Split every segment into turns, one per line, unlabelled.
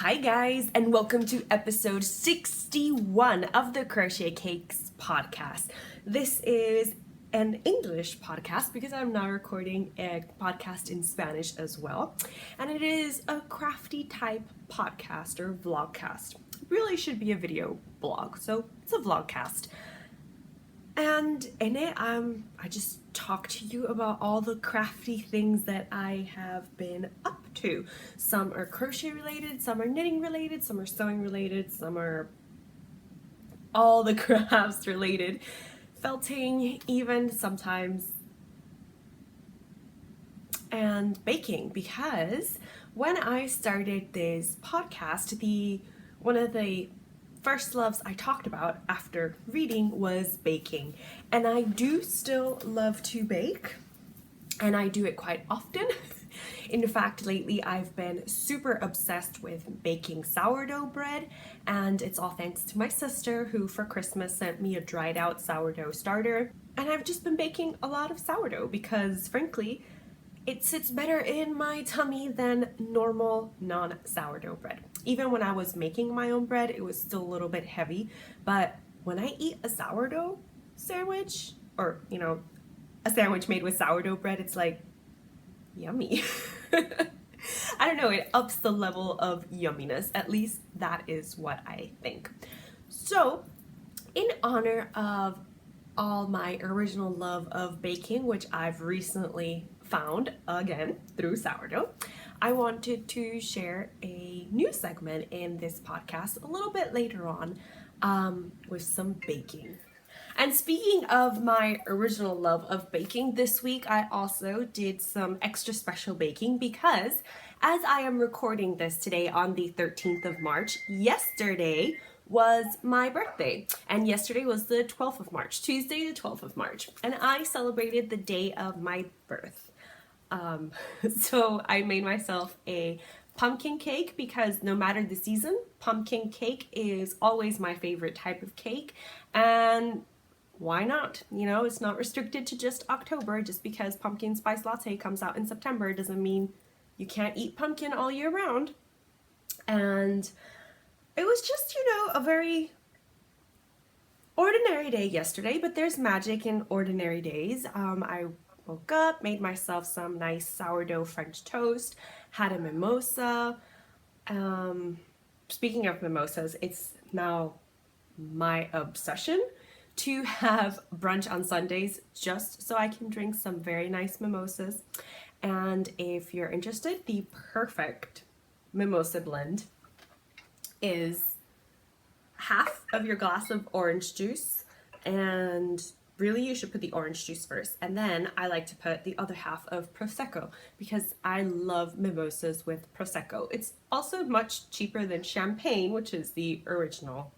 Hi guys, and welcome to episode 61 of the Crochet Cakes podcast. This is an English podcast because I'm now recording a podcast in Spanish as well. And it is a crafty type podcast or vlogcast. It really should be a video blog, so it's a vlogcast. And in it, I just talk to you about all the crafty things that I have been up to. Some are crochet related, some are knitting related, some are sewing related, some are all the crafts related. Felting even sometimes. And baking, because when I started this podcast, one of the first loves I talked about after reading was baking. And I do still love to bake, and I do it quite often. In fact, lately I've been super obsessed with baking sourdough bread, and it's all thanks to my sister, who for Christmas sent me a dried out sourdough starter. And I've just been baking a lot of sourdough because, frankly, it sits better in my tummy than normal non-sourdough bread. Even when I was making my own bread, it was still a little bit heavy. But when I eat a sourdough sandwich, or, a sandwich made with sourdough bread, it's like, yummy. I don't know, it ups the level of yumminess. At least that is what I think. So, in honor of all my original love of baking, which I've recently found again through sourdough, I wanted to share a new segment in this podcast a little bit later on with some baking. And speaking of my original love of baking, this week I also did some extra special baking because as I am recording this today on the 13th of March, yesterday was my birthday, and yesterday was the 12th of March, Tuesday the 12th of March, and I celebrated the day of my birth. So I made myself a pumpkin cake because no matter the season, pumpkin cake is always my favorite type of cake, and why not? It's not restricted to just October. Just because pumpkin spice latte comes out in September doesn't mean you can't eat pumpkin all year round. And it was just, a very ordinary day yesterday, but there's magic in ordinary days. I woke up, made myself some nice sourdough French toast, had a mimosa. Speaking of mimosas, it's now my obsession to have brunch on Sundays just so I can drink some very nice mimosas. And if you're interested, the perfect mimosa blend is half of your glass of orange juice, and really you should put the orange juice first, and then I like to put the other half of Prosecco because I love mimosas with Prosecco. It's also much cheaper than champagne, which is the original,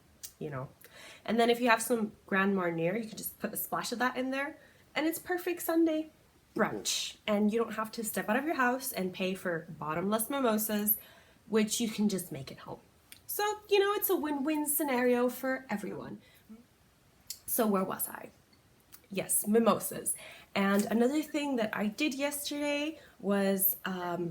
And then if you have some Grand Marnier, you can just put a splash of that in there, and it's perfect Sunday brunch. And you don't have to step out of your house and pay for bottomless mimosas, which you can just make at home. So, it's a win-win scenario for everyone. So where was I? Yes, mimosas. And another thing that I did yesterday was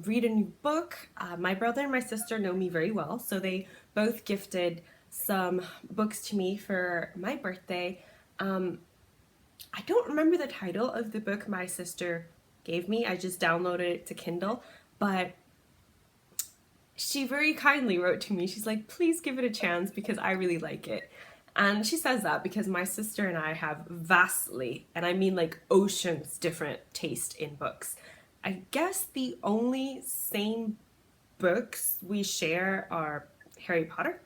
read a new book. My brother and my sister know me very well, so they both gifted some books to me for my birthday. I don't remember the title of the book my sister gave me. I just downloaded it to Kindle, but she very kindly wrote to me. She's like, please give it a chance because I really like it. And she says that because my sister and I have vastly, and I mean like oceans, different taste in books. I guess the only same books we share are Harry Potter.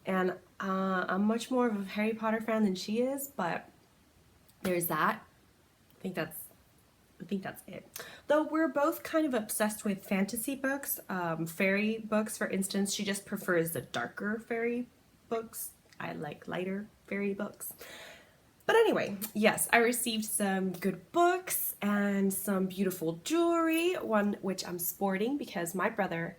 And I'm much more of a Harry Potter fan than she is, but there's that. I think that's it. Though we're both kind of obsessed with fantasy books, fairy books, for instance. She just prefers the darker fairy books. I like lighter fairy books. But anyway, yes, I received some good books and some beautiful jewelry, one which I'm sporting because my brother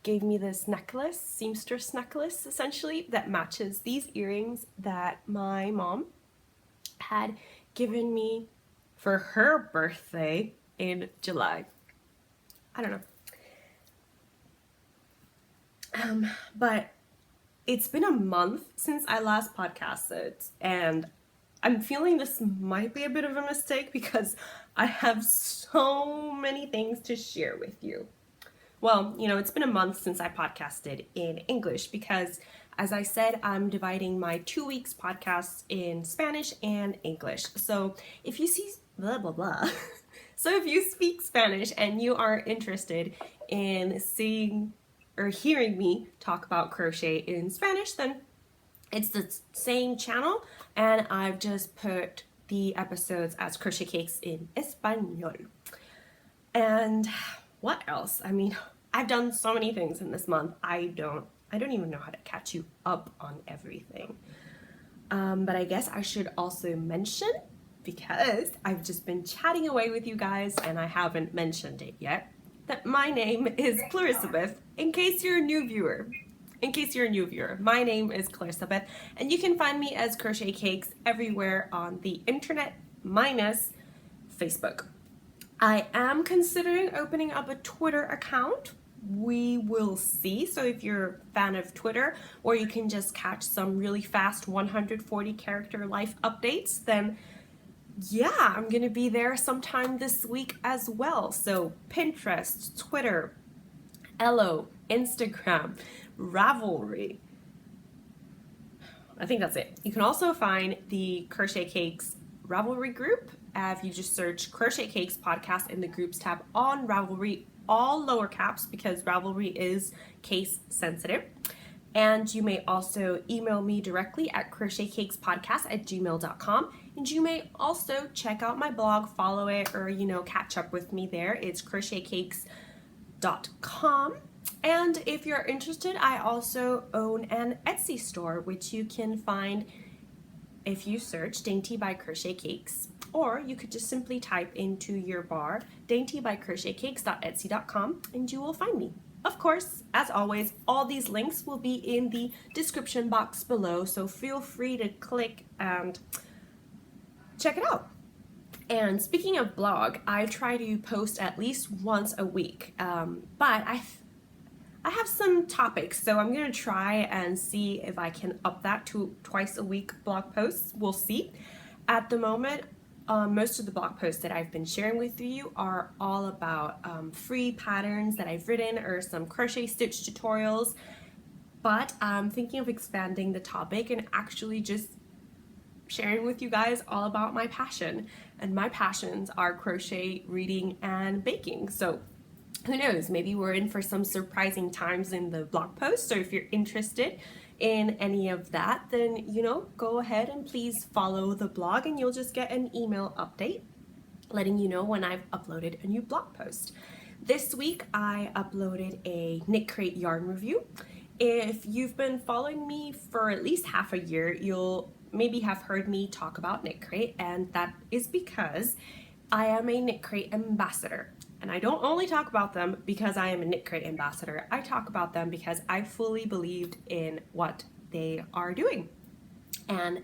gave me this necklace, seamstress necklace, essentially, that matches these earrings that my mom had given me for her birthday in July. I don't know. But it's been a month since I last podcasted, and I'm feeling this might be a bit of a mistake because I have so many things to share with you. Well, it's been a month since I podcasted in English because, as I said, I'm dividing my 2 weeks podcasts in Spanish and English. So if you see blah, blah, blah. So if you speak Spanish and you are interested in seeing or hearing me talk about crochet in Spanish, then it's the same channel, and I've just put the episodes as crochet cakes in Español. And what else? I mean, I've done so many things in this month. I don't even know how to catch you up on everything. But I guess I should also mention, because I've just been chatting away with you guys and I haven't mentioned it yet, that my name is Clarissabeth, in case you're a new viewer. My name is Clarissabeth, and you can find me as Crochet Cakes everywhere on the internet, minus Facebook. I am considering opening up a Twitter account. We will see. So if you're a fan of Twitter, or you can just catch some really fast 140 character life updates, then yeah, I'm gonna be there sometime this week as well. So Pinterest, Twitter, Elo, Instagram, Ravelry. I think that's it. You can also find the Crochet Cakes Ravelry group if you just search Crochet Cakes podcast in the groups tab on Ravelry, all lower caps because Ravelry is case sensitive. And you may also email me directly at crochetcakespodcast@gmail.com. And you may also check out my blog, follow it, or, catch up with me there. It's crochetcakes.com. And if you're interested, I also own an Etsy store, which you can find if you search Dainty by Crochet Cakes. Or you could just simply type into your bar daintybycrochetcakes.etsy.com and you will find me. Of course, as always, all these links will be in the description box below, so feel free to click and check it out. And speaking of blog, I try to post at least once a week, but I have some topics, so I'm going to try and see if I can up that to twice a week blog posts. We'll see. At the moment, most of the blog posts that I've been sharing with you are all about free patterns that I've written or some crochet stitch tutorials, but I'm thinking of expanding the topic and actually just sharing with you guys all about my passion. And my passions are crochet, reading, and baking. So who knows, maybe we're in for some surprising times in the blog post. So if you're interested in any of that, then go ahead and please follow the blog and you'll just get an email update letting you know when I've uploaded a new blog post. This week I uploaded a Knit Crate yarn review. If you've been following me for at least half a year, you'll maybe have heard me talk about Knit Crate, and that is because I am a Knit Crate ambassador. And I don't only talk about them because I am a Knit Crate ambassador. I talk about them because I fully believed in what they are doing. And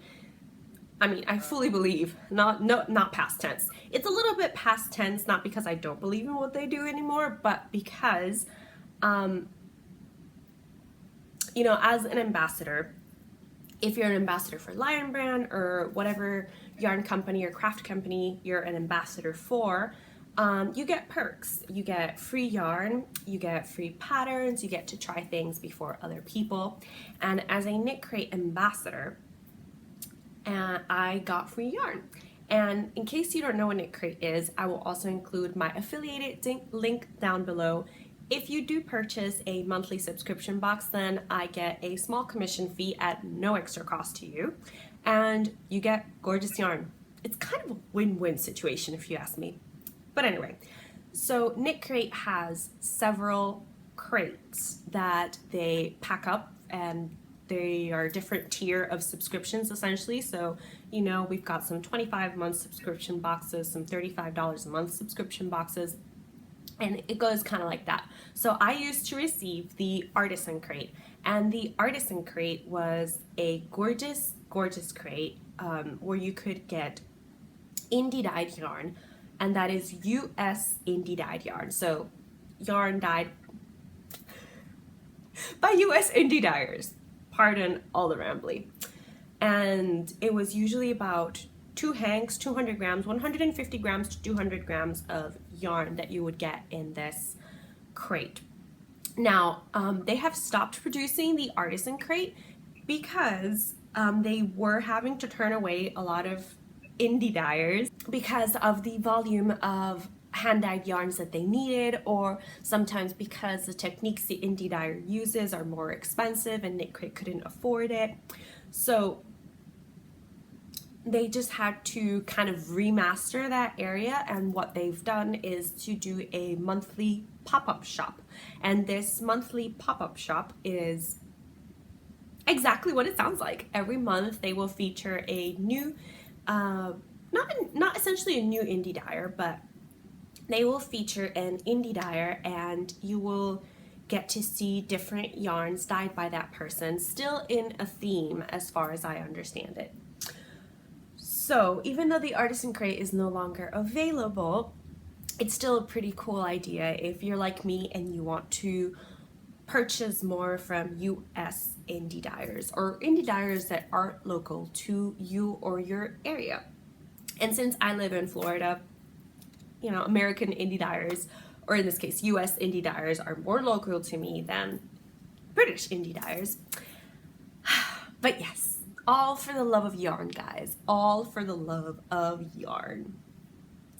I mean, I fully believe, not past tense. It's a little bit past tense, not because I don't believe in what they do anymore, but because, as an ambassador, if you're an ambassador for Lion Brand or whatever yarn company or craft company you're an ambassador for, you get perks. You get free yarn, you get free patterns, you get to try things before other people. And as a Knit Crate ambassador, I got free yarn. And in case you don't know what Knit Crate is, I will also include my affiliated link down below. If you do purchase a monthly subscription box, then I get a small commission fee at no extra cost to you, and you get gorgeous yarn. It's kind of a win-win situation if you ask me. But anyway, so Knit Crate has several crates that they pack up, and they are a different tier of subscriptions essentially. So, we've got some 25-month subscription boxes, some $35 a month subscription boxes, and it goes kind of like that. So I used to receive the Artisan Crate, and the Artisan Crate was a gorgeous, gorgeous crate where you could get indie dyed yarn, and that is US indie dyed yarn. So yarn dyed by US Indie Dyers. Pardon all the rambly. And it was usually about 200 grams, 150 grams to 200 grams of yarn that you would get in this crate. Now, they have stopped producing the artisan crate because they were having to turn away a lot of indie dyers because of the volume of hand-dyed yarns that they needed, or sometimes because the techniques the indie dyer uses are more expensive and Knit Crate couldn't afford it. So they just had to kind of remaster that area, and what they've done is to do a monthly pop-up shop. And this monthly pop-up shop is exactly what it sounds like. Every month they will feature a new, not essentially a new indie dyer, but they will feature an indie dyer, and you will get to see different yarns dyed by that person, still in a theme as far as I understand it. So even though the artisan crate is no longer available, it's still a pretty cool idea if you're like me and you want to purchase more from US indie dyers, or indie dyers that aren't local to you or your area. And since I live in Florida, you know, American indie dyers, or in this case US indie dyers, are more local to me than British indie dyers. But yes, all for the love of yarn, guys. All for the love of yarn.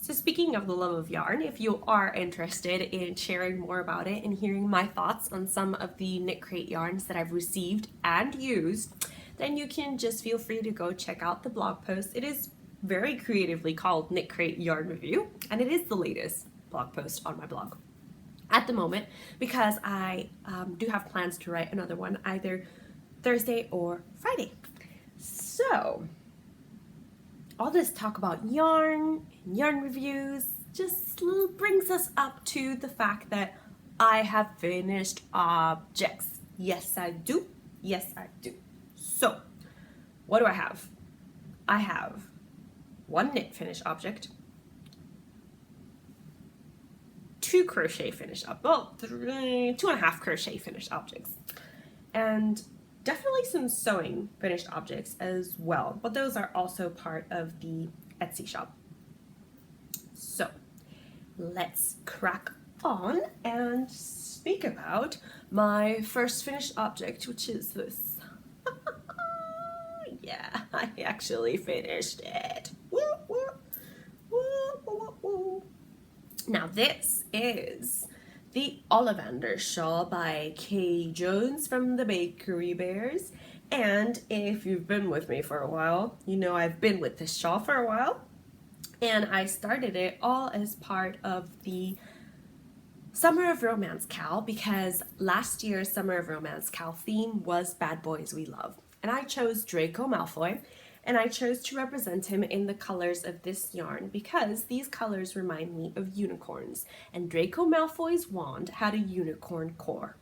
So speaking of the love of yarn, if you are interested in sharing more about it and hearing my thoughts on some of the Knit Crate yarns that I've received and used, then you can just feel free to go check out the blog post. It is very creatively called Knit Crate Yarn Review, and it is the latest blog post on my blog at the moment, because I do have plans to write another one either Thursday or Friday. So all this talk about yarn and yarn reviews just brings us up to the fact that I have finished objects. Yes, I do. Yes, I do. So what do I have? I have one knit finished object, two crochet finished well, 2.5 crochet finished objects, and definitely some sewing finished objects as well, but those are also part of the Etsy shop. So let's crack on and speak about my first finished object, which is this. Yeah, I actually finished it. Woo, woo, woo, woo, woo. Now this is the Ollivander shawl by Kay Jones from the Bakery Bears. And if you've been with me for a while, you know I've been with this shawl for a while. And I started it all as part of the Summer of Romance Cal, because last year's Summer of Romance Cal theme was Bad Boys We Love. And I chose Draco Malfoy, and I chose to represent him in the colors of this yarn because these colors remind me of unicorns, and Draco Malfoy's wand had a unicorn core.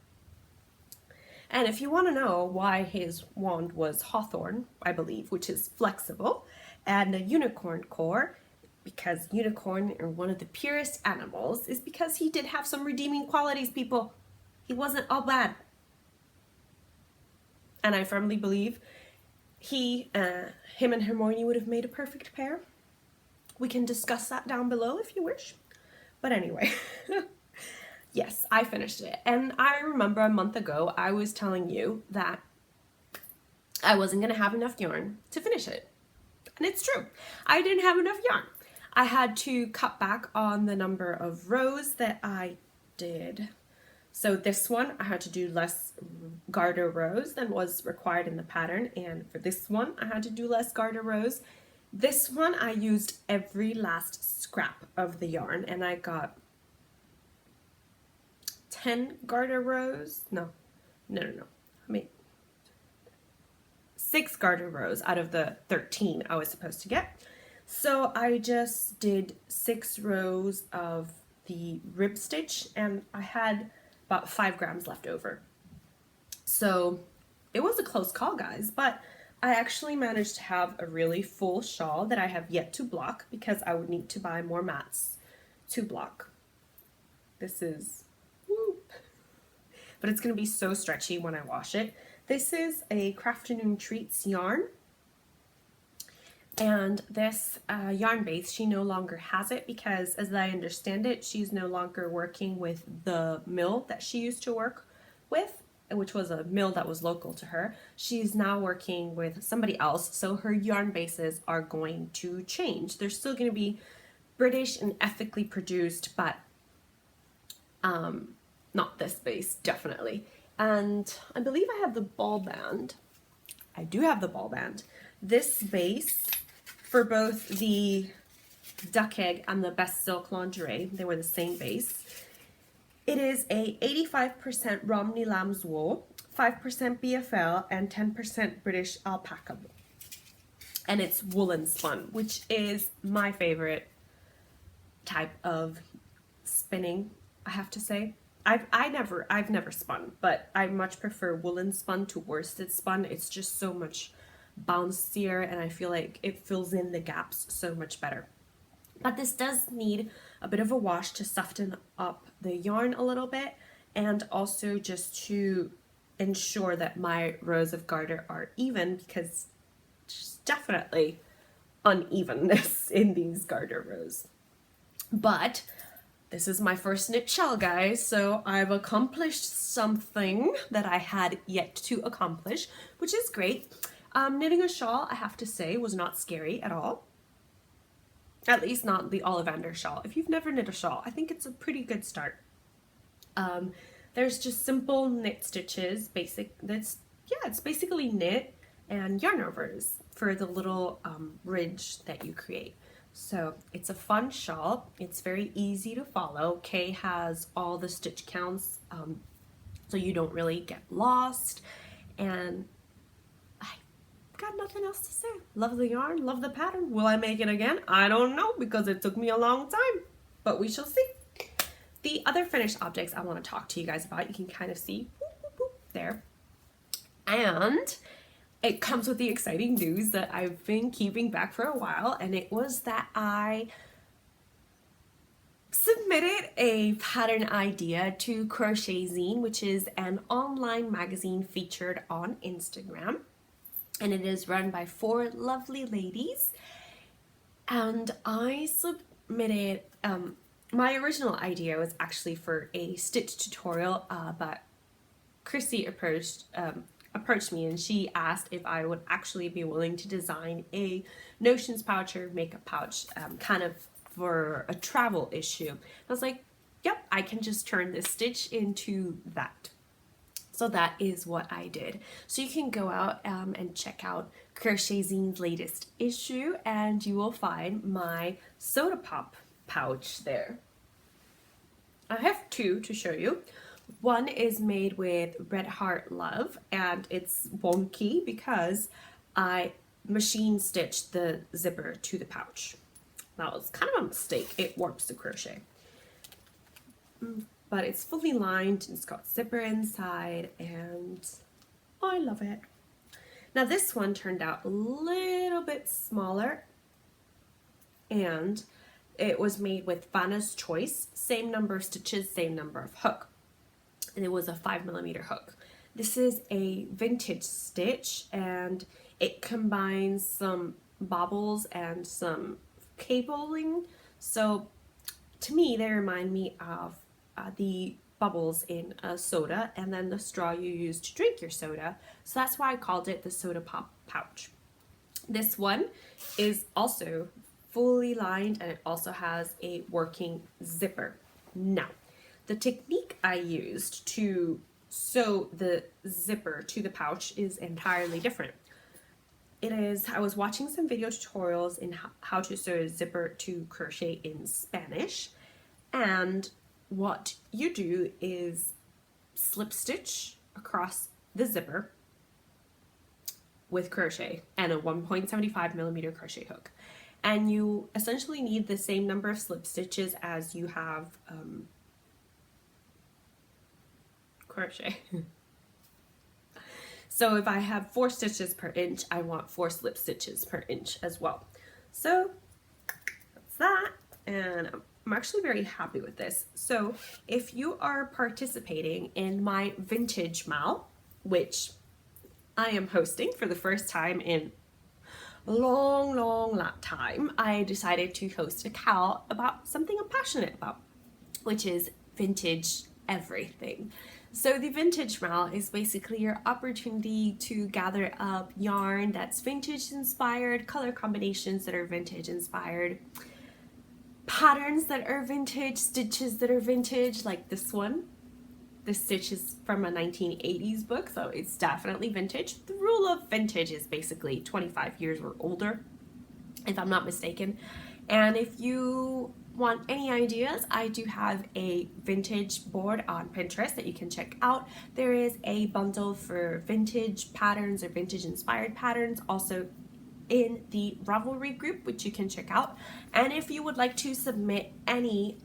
And if you want to know why his wand was hawthorn, I believe, which is flexible, and a unicorn core, because unicorn are one of the purest animals, is because he did have some redeeming qualities, people. He wasn't all bad. And I firmly believe him and Hermione would have made a perfect pair. We can discuss that down below if you wish. But anyway, yes, I finished it. And I remember a month ago, I was telling you that I wasn't going to have enough yarn to finish it. And it's true. I didn't have enough yarn. I had to cut back on the number of rows that I did. So this one, I had to do less garter rows than was required in the pattern. And for this one, I had to do less garter rows. This one, I used every last scrap of the yarn, and I got 10 garter rows. No. I mean, 6 garter rows out of the 13 I was supposed to get. So I just did 6 rows of the rib stitch, and I had about 5 grams left over. So it was a close call, guys, but I actually managed to have a really full shawl that I have yet to block because I would need to buy more mats to block. This is, woo. but it's going to be so stretchy when I wash it. This is a Crafternoon Treats yarn. And this yarn base, she no longer has it because, as I understand it, she's no longer working with the mill that she used to work with, which was a mill that was local to her. She's now working with somebody else, so her yarn bases are going to change. They're still going to be British and ethically produced, but not this base, definitely. And I believe I have the ball band. I do have the ball band. This base, for both the duck egg and the best silk lingerie, they were the same base. It is a 85% Romney lamb's wool, 5% BFL, and 10% British alpaca wool. And it's woolen spun, which is my favorite type of spinning, I have to say. I've never spun, but I much prefer woolen spun to worsted spun. It's just so much bouncier, and I feel like it fills in the gaps so much better. But this does need a bit of a wash to soften up the yarn a little bit, and also just to ensure that my rows of garter are even, because there's definitely unevenness in these garter rows. But this is my first knit shawl, guys, so I've accomplished something that I had yet to accomplish, which is great. Knitting a shawl, I have to say, was not scary at all. At least not the Ollivander shawl. If you've never knit a shawl, I think it's a pretty good start. There's just simple knit stitches, it's basically knit and yarn overs for the little ridge that you create. So it's a fun shawl. It's very easy to follow. Kay has all the stitch counts, so you don't really get lost, and got nothing else to say. Love the yarn, love the pattern. Will I make it again? I don't know, because it took me a long time, but we shall see. The other finished objects I want to talk to you guys about, you can kind of see there, and it comes with the exciting news that I've been keeping back for a while, and it was that I submitted a pattern idea to Crochet Zine, which is an online magazine featured on Instagram. And it is run by 4 lovely ladies. And I submitted, my original idea was actually for a stitch tutorial, but Chrissy approached me, and she asked if I would actually be willing to design a notions pouch or makeup pouch, kind of for a travel issue. I was like, yep, I can just turn this stitch into that. So that is what I did. So you can go out and check out Crochet Zine's latest issue, and you will find my soda pop pouch there. I have 2 to show you. One is made with Red Heart Love, and it's wonky because I machine stitched the zipper to the pouch. That was kind of a mistake. It warps the crochet. But it's fully lined, and it's got zipper inside, and I love it. Now this one turned out a little bit smaller, and it was made with Vanna's Choice, same number of stitches, same number of hook, and it was a 5mm hook. This is a vintage stitch, and it combines some bobbles and some cabling, so to me they remind me of the bubbles in a soda, and then the straw you use to drink your soda. So that's why I called it the soda pop pouch. This one is also fully lined, and it also has a working zipper. Now, the technique I used to sew the zipper to the pouch is entirely different. I was watching some video tutorials in how to sew a zipper to crochet in Spanish, and what you do is slip stitch across the zipper with crochet and a 1.75mm crochet hook, and you essentially need the same number of slip stitches as you have crochet. So if I have 4 stitches per inch, I want 4 slip stitches per inch as well. So that's that, and I'm actually very happy with this. So if you are participating in my vintage mal, which I am hosting for the first time in a long time, I decided to host a cal about something I'm passionate about, which is vintage everything. So the vintage mal is basically your opportunity to gather up yarn that's vintage inspired, color combinations that are vintage inspired, patterns that are vintage, stitches that are vintage, like this one. This stitch is from a 1980s book, so it's definitely vintage. The rule of vintage is basically 25 years or older, if I'm not mistaken. And if you want any ideas, I do have a vintage board on Pinterest that you can check out. There is a bundle for vintage patterns or vintage inspired patterns also in the Ravelry group, which you can check out. And if you would like to submit any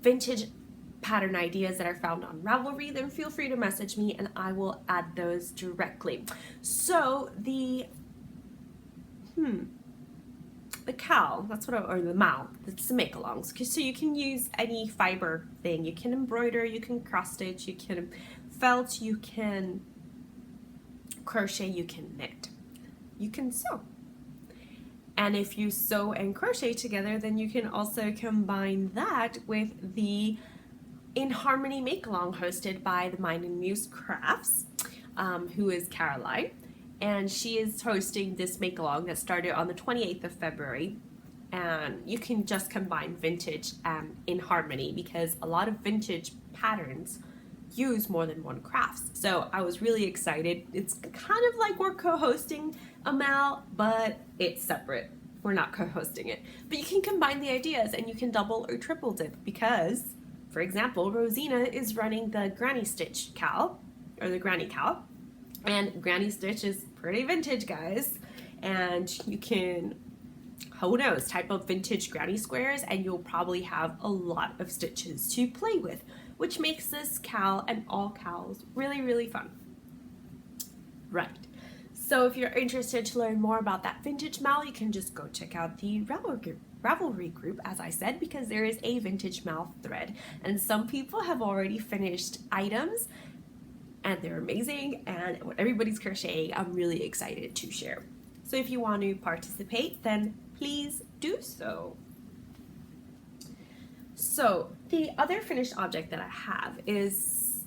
vintage pattern ideas that are found on Ravelry, then feel free to message me and I will add those directly. So the cowl, that's what or the mal, it's the make-alongs. So you can use any fiber thing. You can embroider, you can cross stitch, you can felt, you can crochet, you can knit, you can sew. And if you sew and crochet together, then you can also combine that with the In Harmony make-along hosted by the Mind and Muse Crafts, who is Caroline. And she is hosting this make-along that started on the 28th of February. And you can just combine vintage and In Harmony because a lot of vintage patterns use more than one crafts. So I was really excited. It's kind of like we're co-hosting a mal, but it's separate. We're not co-hosting it. But you can combine the ideas and you can double or triple dip because, for example, Rosina is running the Granny Stitch cowl, or the Granny cowl. And Granny Stitch is pretty vintage, guys. And you can, who knows, type of vintage granny squares and you'll probably have a lot of stitches to play with, which makes this cowl and all cowls really fun. Right. So if you're interested to learn more about that vintage mal, you can just go check out the Ravelry group, as I said, because there is a vintage mal thread. And some people have already finished items and they're amazing, and what everybody's crocheting, I'm really excited to share. So if you want to participate, then please do so. So the other finished object that I have is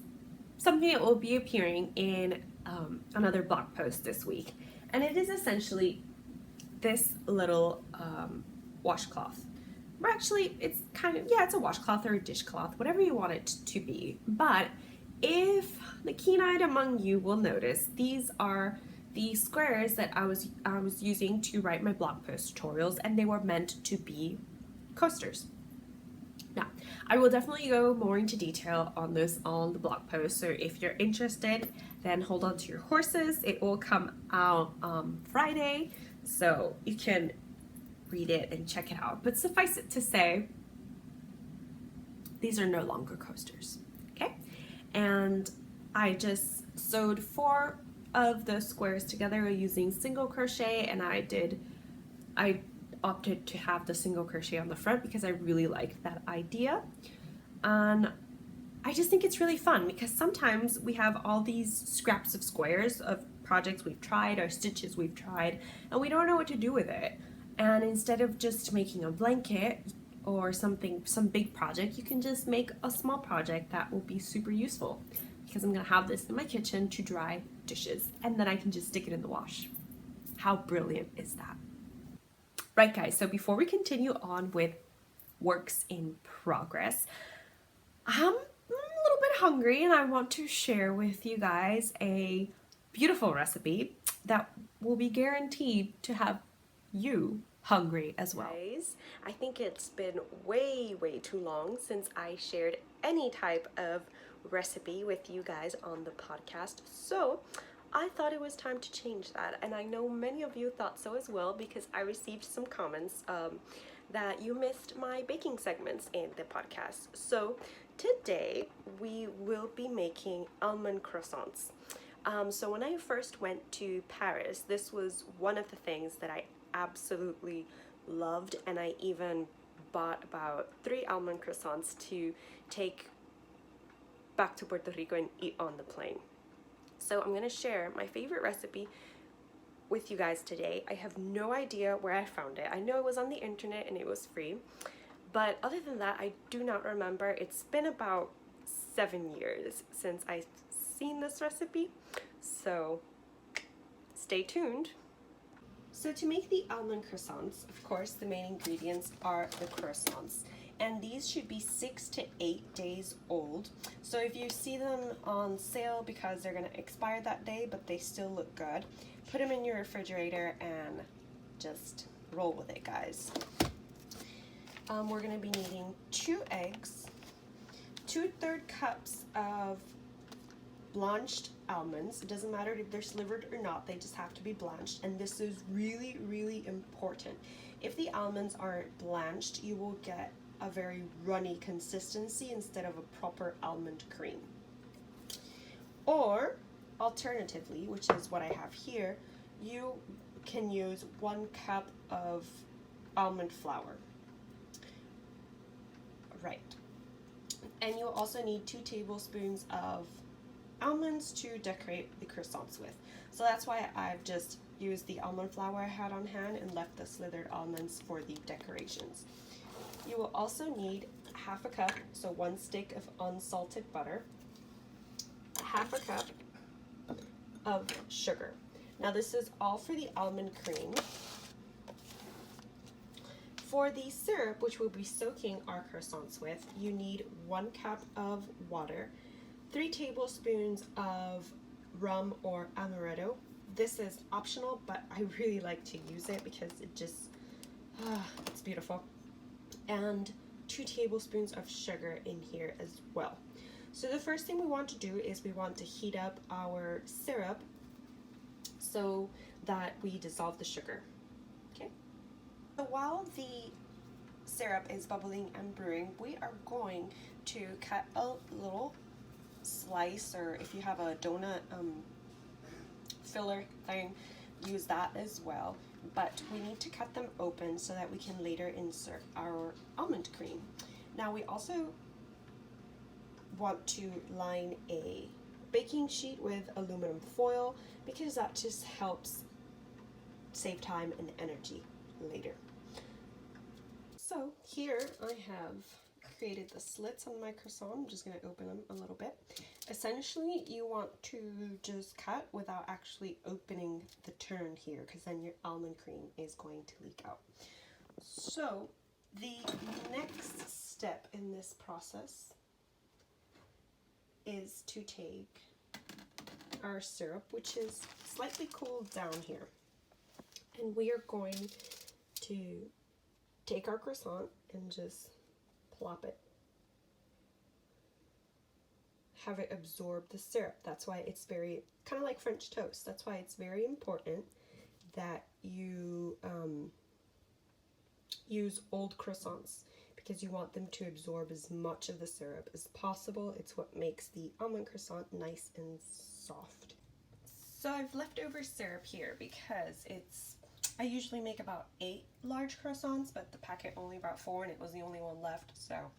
something that will be appearing in another blog post this week, and it is essentially this little washcloth. Or actually, it's kind of, yeah, it's a washcloth or a dishcloth, whatever you want it to be. But if the keen-eyed among you will notice, these are the squares that I was using to write my blog post tutorials, and they were meant to be coasters. Now, I will definitely go more into detail on this on the blog post, so if you're interested, then hold on to your horses. It will come out Friday, so you can read it and check it out. But suffice it to say, these are no longer coasters, okay? And I just sewed 4 of the squares together using single crochet, and I opted to have the single crochet on the front because I really liked that idea. And I just think it's really fun because sometimes we have all these scraps of squares of projects we've tried or stitches we've tried, and we don't know what to do with it. And instead of just making a blanket or some big project, you can just make a small project that will be super useful, because I'm gonna have this in my kitchen to dry dishes and then I can just stick it in the wash. How brilliant is that? Right, guys, so before we continue on with works in progress, I'm a little bit hungry and I want to share with you guys a beautiful recipe that will be guaranteed to have you hungry as well. Guys, I think it's been way too long since I shared any type of recipe with you guys on the podcast, so I thought it was time to change that, and I know many of you thought so as well, because I received some comments that you missed my baking segments in the podcast. So today we will be making almond croissants. So when I first went to Paris, this was one of the things that I absolutely loved, and I even bought about 3 almond croissants to take back to Puerto Rico and eat on the plane. So I'm gonna share my favorite recipe with you guys today. I have no idea where I found it. I know it was on the internet and it was free, but other than that, I do not remember. It's been about 7 years since I've seen this recipe, so stay tuned. So to make the almond croissants, of course, the main ingredients are the croissants. And these should be 6 to 8 days old. So if you see them on sale because they're gonna expire that day, but they still look good, put them in your refrigerator and just roll with it, guys. We're gonna be needing 2 eggs, 2/3 cups of blanched almonds. It doesn't matter if they're slivered or not, they just have to be blanched. And this is really, really important. If the almonds aren't blanched, you will get a very runny consistency instead of a proper almond cream. Or alternatively, which is what I have here, you can use 1 cup of almond flour. Right. And you'll also need 2 tablespoons of almonds to decorate the croissants with. So that's why I've just used the almond flour I had on hand and left the slithered almonds for the decorations. You will also need 1/2 cup, so 1 stick of unsalted butter, 1/2 cup of sugar. Now this is all for the almond cream. For the syrup, which we'll be soaking our croissants with, you need 1 cup of water, 3 tablespoons of rum or amaretto. This is optional, but I really like to use it because it just, it's beautiful. And 2 tablespoons of sugar in here as well. So the first thing we want to do is we want to heat up our syrup so that we dissolve the sugar. Okay. So while the syrup is bubbling and brewing, we are going to cut a little slice, or if you have a donut filler thing, use that as well. But we need to cut them open so that we can later insert our almond cream. Now we also want to line a baking sheet with aluminum foil because that just helps save time and energy later. So here I have created the slits on my croissant. I'm just going to open them a little bit. Essentially, you want to just cut without actually opening the turn here, because then your almond cream is going to leak out. So the next step in this process is to take our syrup, which is slightly cooled down here, and we are going to take our croissant and just plop it. Have it absorb the syrup. That's why it's very, kind of like French toast. That's why it's very important that you use old croissants, because you want them to absorb as much of the syrup as possible. It's what makes the almond croissant nice and soft. So I've leftover syrup here because I usually make about 8 large croissants, but the packet only about 4 and it was the only one left, so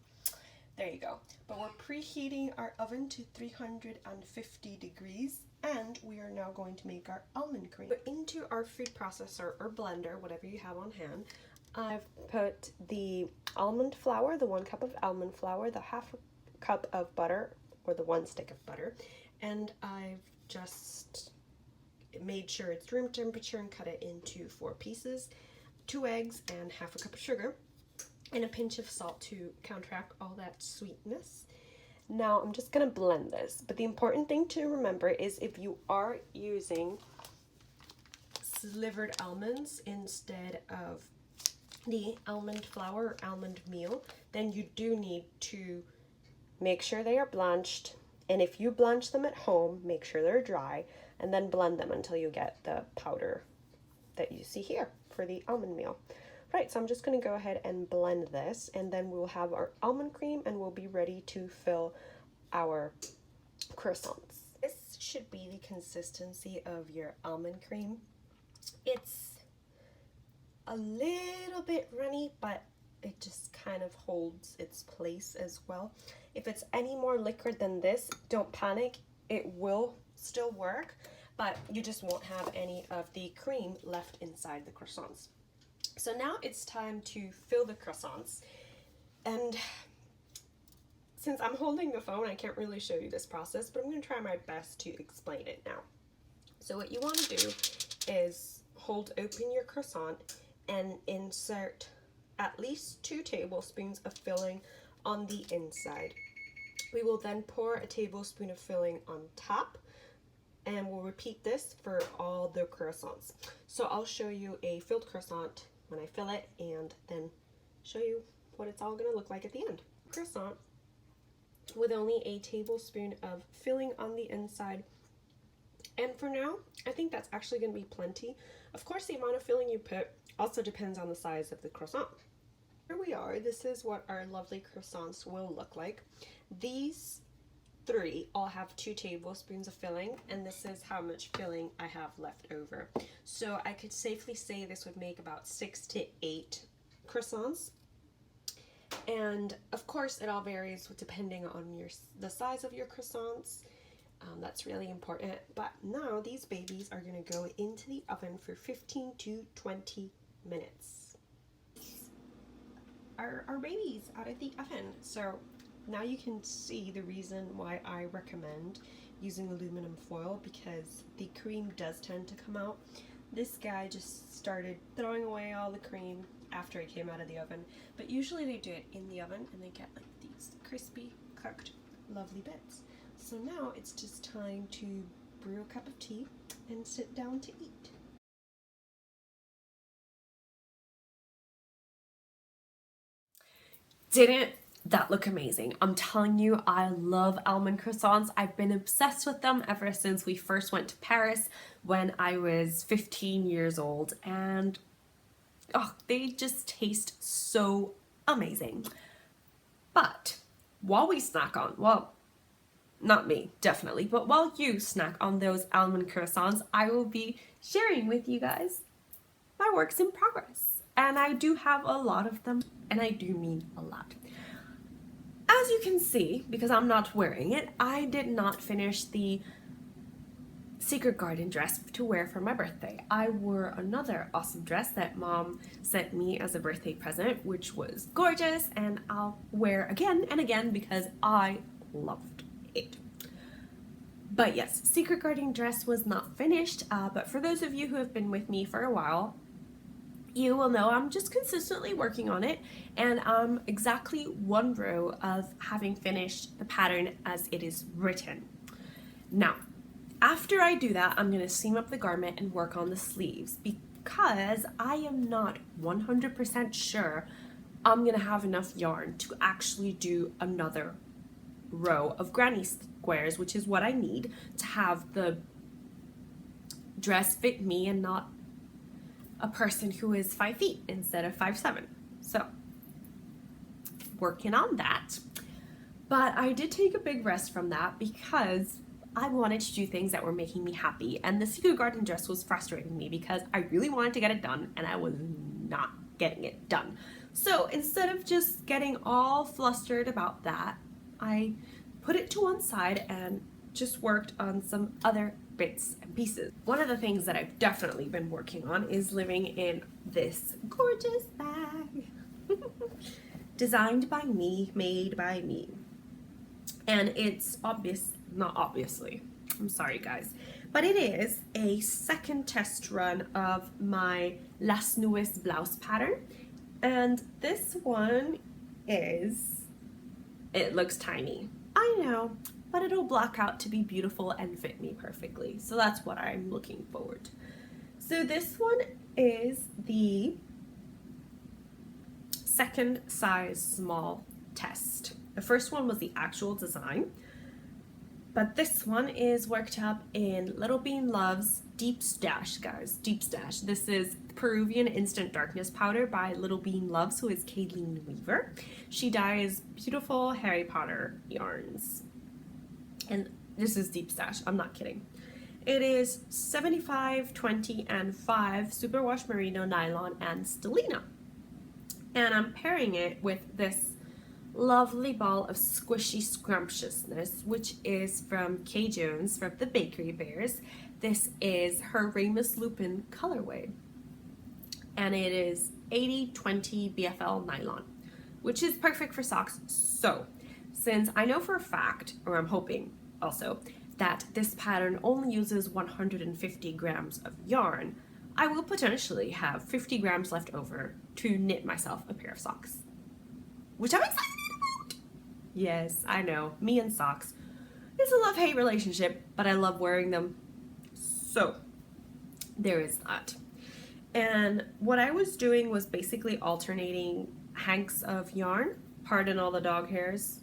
there you go. But we're preheating our oven to 350 degrees, and we are now going to make our almond cream. But into our food processor or blender, whatever you have on hand, I've put the almond flour, the 1 cup of almond flour, the 1/2 cup of butter, or the 1 stick of butter, and I've just made sure it's room temperature and cut it into 4 pieces, 2 eggs and 1/2 cup of sugar, and a pinch of salt to counteract all that sweetness. Now I'm just gonna blend this, but the important thing to remember is if you are using slivered almonds instead of the almond flour or almond meal, then you do need to make sure they are blanched, and if you blanch them at home, make sure they're dry, and then blend them until you get the powder that you see here for the almond meal. Right, so I'm just going to go ahead and blend this, and then we'll have our almond cream and we'll be ready to fill our croissants. This should be the consistency of your almond cream. It's a little bit runny, but it just kind of holds its place as well. If it's any more liquid than this, don't panic, it will still work, but you just won't have any of the cream left inside the croissants. So now it's time to fill the croissants, and since I'm holding the phone, I can't really show you this process, but I'm going to try my best to explain it now. So what you want to do is hold open your croissant and insert at least 2 tablespoons of filling on the inside. We will then pour a tablespoon of filling on top, and we'll repeat this for all the croissants. So I'll show you a filled croissant when I fill it, and then show you what it's all going to look like at the end. Croissant with only a tablespoon of filling on the inside. And for now, I think that's actually going to be plenty. Of course, the amount of filling you put also depends on the size of the croissant. Here we are. This is what our lovely croissants will look like. These 3 all have 2 tablespoons of filling, and this is how much filling I have left over. So I could safely say this would make about 6 to 8 croissants. And of course, it all varies depending on the size of your croissants. That's really important. But now these babies are going to go into the oven for 15 to 20 minutes. Our babies out of the oven. So now you can see the reason why I recommend using aluminum foil, because the cream does tend to come out. This guy just started throwing away all the cream after it came out of the oven, but usually they do it in the oven and they get like these crispy, cooked, lovely bits. So now it's just time to brew a cup of tea and sit down to eat. Didn't that look amazing? I'm telling you, I love almond croissants. I've been obsessed with them ever since we first went to Paris when I was 15 years old, and oh, they just taste so amazing. But while we snack on, well, not me, definitely, but while you snack on those almond croissants, I will be sharing with you guys my works in progress. And I do have a lot of them, and I do mean a lot. As you can see, because I'm not wearing it, I did not finish the Secret Garden dress to wear for my birthday. I wore another awesome dress that Mom sent me as a birthday present, which was gorgeous, and I'll wear again and again because I loved it. But yes, Secret Garden dress was not finished, but for those of you who have been with me for a while, you will know I'm just consistently working on it, and I'm exactly 1 row of having finished the pattern as it is written. Now, after I do that, I'm going to seam up the garment and work on the sleeves, because I am not 100% sure I'm going to have enough yarn to actually do another row of granny squares, which is what I need to have the dress fit me and not a person who is 5 feet instead of 5'7". So, working on that. But I did take a big rest from that because I wanted to do things that were making me happy, and the Secret Garden dress was frustrating me because I really wanted to get it done and I was not getting it done. So instead of just getting all flustered about that, I put it to one side and just worked on some other bits and pieces. One of the things that I've definitely been working on is living in this gorgeous bag. Designed by me, made by me. And it's not obviously, I'm sorry guys, but it is a second test run of my Las Nubes blouse pattern. And this one it looks tiny. I know, but it'll block out to be beautiful and fit me perfectly. So that's what I'm looking forward to. So this one is the second size small test. The first one was the actual design, but this one is worked up in Little Bean Love's Deep Stash, guys. Deep Stash. This is Peruvian Instant Darkness Powder by Little Bean Loves, who is Kayleen Weaver. She dyes beautiful Harry Potter yarns. And this is Deep Stash, I'm not kidding. It is 75, 20, and 5 superwash merino, nylon, and stellina. And I'm pairing it with this lovely ball of squishy scrumptiousness, which is from Kay Jones from the Bakery Bears. This is her Ramus Lupin colorway, and it is 80/20 BFL nylon, which is perfect for socks. So since I know for a fact, or I'm hoping also, that this pattern only uses 150 grams of yarn, I will potentially have 50 grams left over to knit myself a pair of socks, which I'm excited about. Yes, I know, me and socks. It's a love-hate relationship, but I love wearing them. So there is that. And what I was doing was basically alternating hanks of yarn. Pardon all the dog hairs.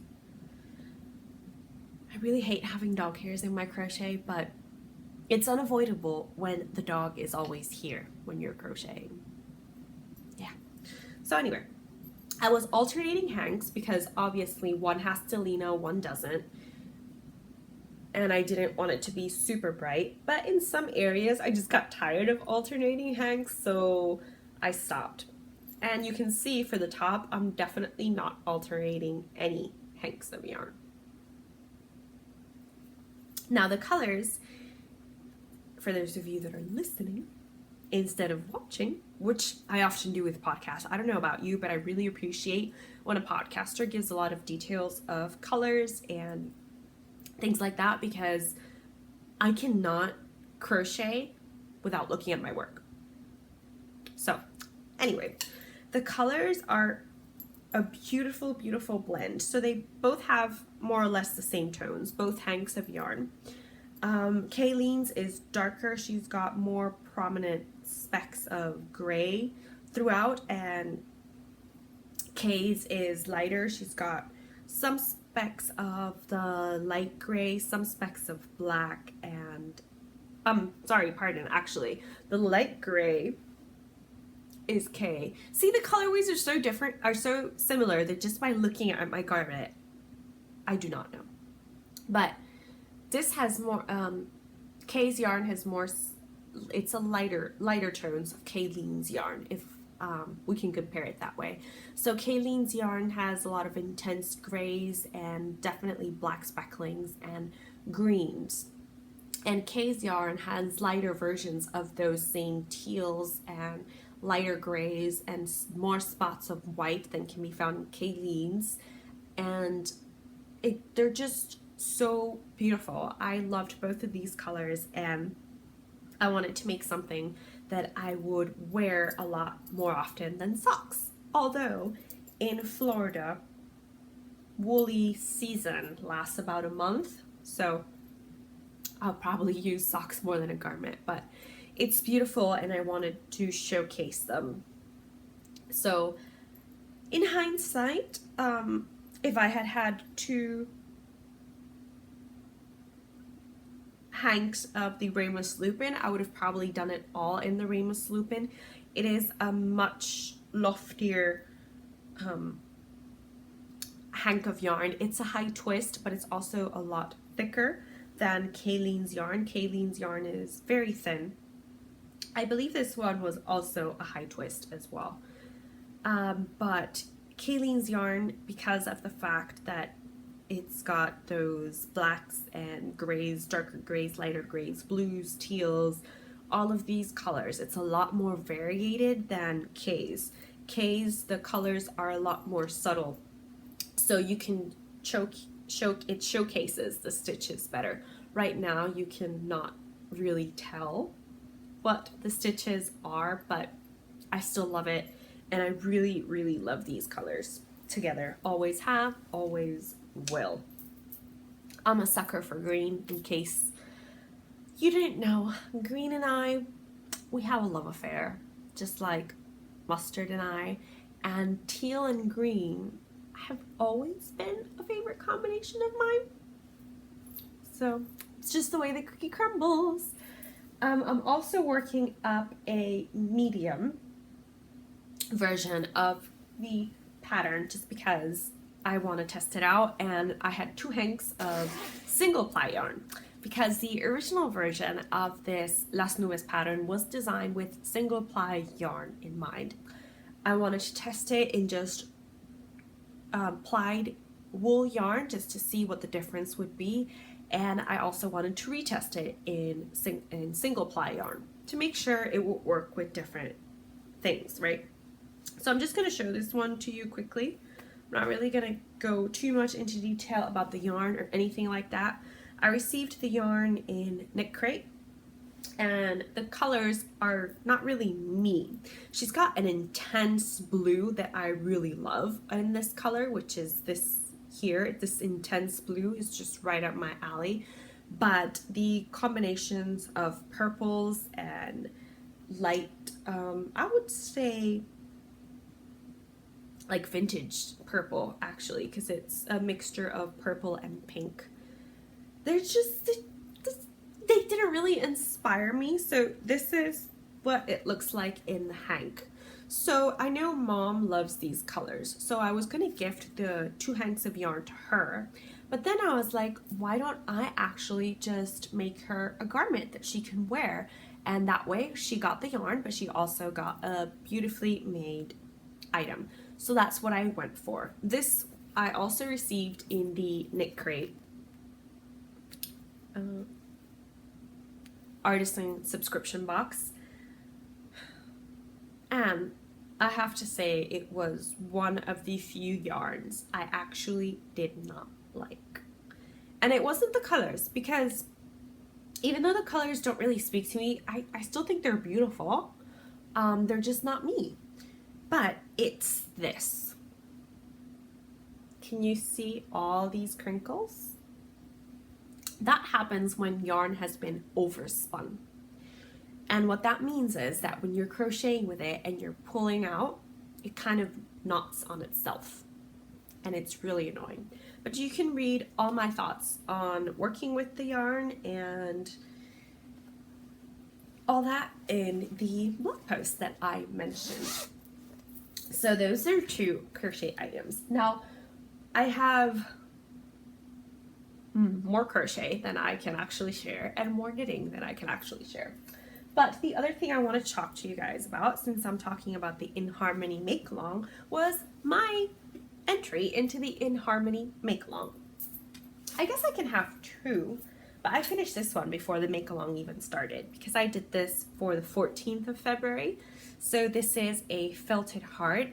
I really hate having dog hairs in my crochet, but it's unavoidable when the dog is always here when you're crocheting. Yeah. So anyway, I was alternating hanks because obviously one has stellina, one doesn't. And I didn't want it to be super bright, but in some areas I just got tired of alternating hanks, so I stopped. And you can see for the top, I'm definitely not alternating any hanks of yarn. Now the colors, for those of you that are listening instead of watching, which I often do with podcasts. I don't know about you, but I really appreciate when a podcaster gives a lot of details of colors and things like that, because I cannot crochet without looking at my work. So anyway, the colors are a beautiful, beautiful blend. So they both have more or less the same tones, both hanks of yarn. Kayleen's is darker. She's got more prominent specks of gray throughout, and Kay's is lighter. She's got some specks of the light gray, some specks of black, and actually the light gray is Kay. See, the colorways are so similar that just by looking at my garment, I do not know. But this has more, Kay's yarn has more, it's a lighter tones of Kayleen's yarn, if we can compare it that way. So Kayleen's yarn has a lot of intense grays and definitely black specklings and greens. And Kay's yarn has lighter versions of those same teals and lighter grays and more spots of white than can be found in Kayleen's. And they're just so beautiful. I loved both of these colors, and I wanted to make something that I would wear a lot more often than socks. Although in Florida, woolly season lasts about a month, so I'll probably use socks more than a garment, but it's beautiful and I wanted to showcase them. So in hindsight, if I had had two hanks of the Ramus Lupin, I would have probably done it all in the Ramus Lupin. It is a much loftier hank of yarn. It's a high twist, but it's also a lot thicker than Kayleen's yarn. Kayleen's yarn is very thin. I believe this one was also a high twist as well. But Kayleen's yarn, because of the fact that it's got those blacks and grays, darker grays, lighter grays, blues, teals, all of these colors, it's a lot more variated than Kay's. Kay's, the colors are a lot more subtle, so you can it showcases the stitches better. Right now you cannot really tell what the stitches are, but I still love it, and I really, really love these colors together. Always have, always will. I'm a sucker for green, in case you didn't know. Green and I, we have a love affair, just like mustard and I, and teal and green have always been a favorite combination of mine. So it's just the way the cookie crumbles. I'm also working up a medium version of the pattern just because I want to test it out, and I had 2 hanks of single ply yarn because the original version of this Las Nubes pattern was designed with single ply yarn in mind. I wanted to test it in just plied wool yarn just to see what the difference would be, and I also wanted to retest it in single ply yarn to make sure it will work with different things, right? So I'm just going to show this one to you quickly. I'm not really going to go too much into detail about the yarn or anything like that. I received the yarn in Knit Crate, and the colors are not really me. She's got an intense blue that I really love in this color, which is this here. This intense blue is just right up my alley. But the combinations of purples and light, I would say like vintage purple actually, because it's a mixture of purple and pink. They're just, they didn't really inspire me. So this is what it looks like in the hank. So I know Mom loves these colors, so I was gonna gift the 2 hanks of yarn to her, but then I was like, why don't I actually just make her a garment that she can wear? And that way she got the yarn, but she also got a beautifully made item. So that's what I went for. This I also received in the Knit Crate artisan subscription box, and I have to say it was one of the few yarns I actually did not like. And it wasn't the colors, because even though the colors don't really speak to me, I still think they're beautiful. They're just not me. But it's this. Can you see all these crinkles? That happens when yarn has been overspun. And what that means is that when you're crocheting with it and you're pulling out, it kind of knots on itself. And it's really annoying. But you can read all my thoughts on working with the yarn and all that in the blog post that I mentioned. So those are 2 crochet items. Now, I have more crochet than I can actually share and more knitting than I can actually share. But the other thing I want to talk to you guys about, since I'm talking about the In Harmony Make Along, was my entry into the In Harmony Make Along. I guess I can have 2, but I finished this one before the Make Along even started, because I did this for the 14th of February. So this is a felted heart,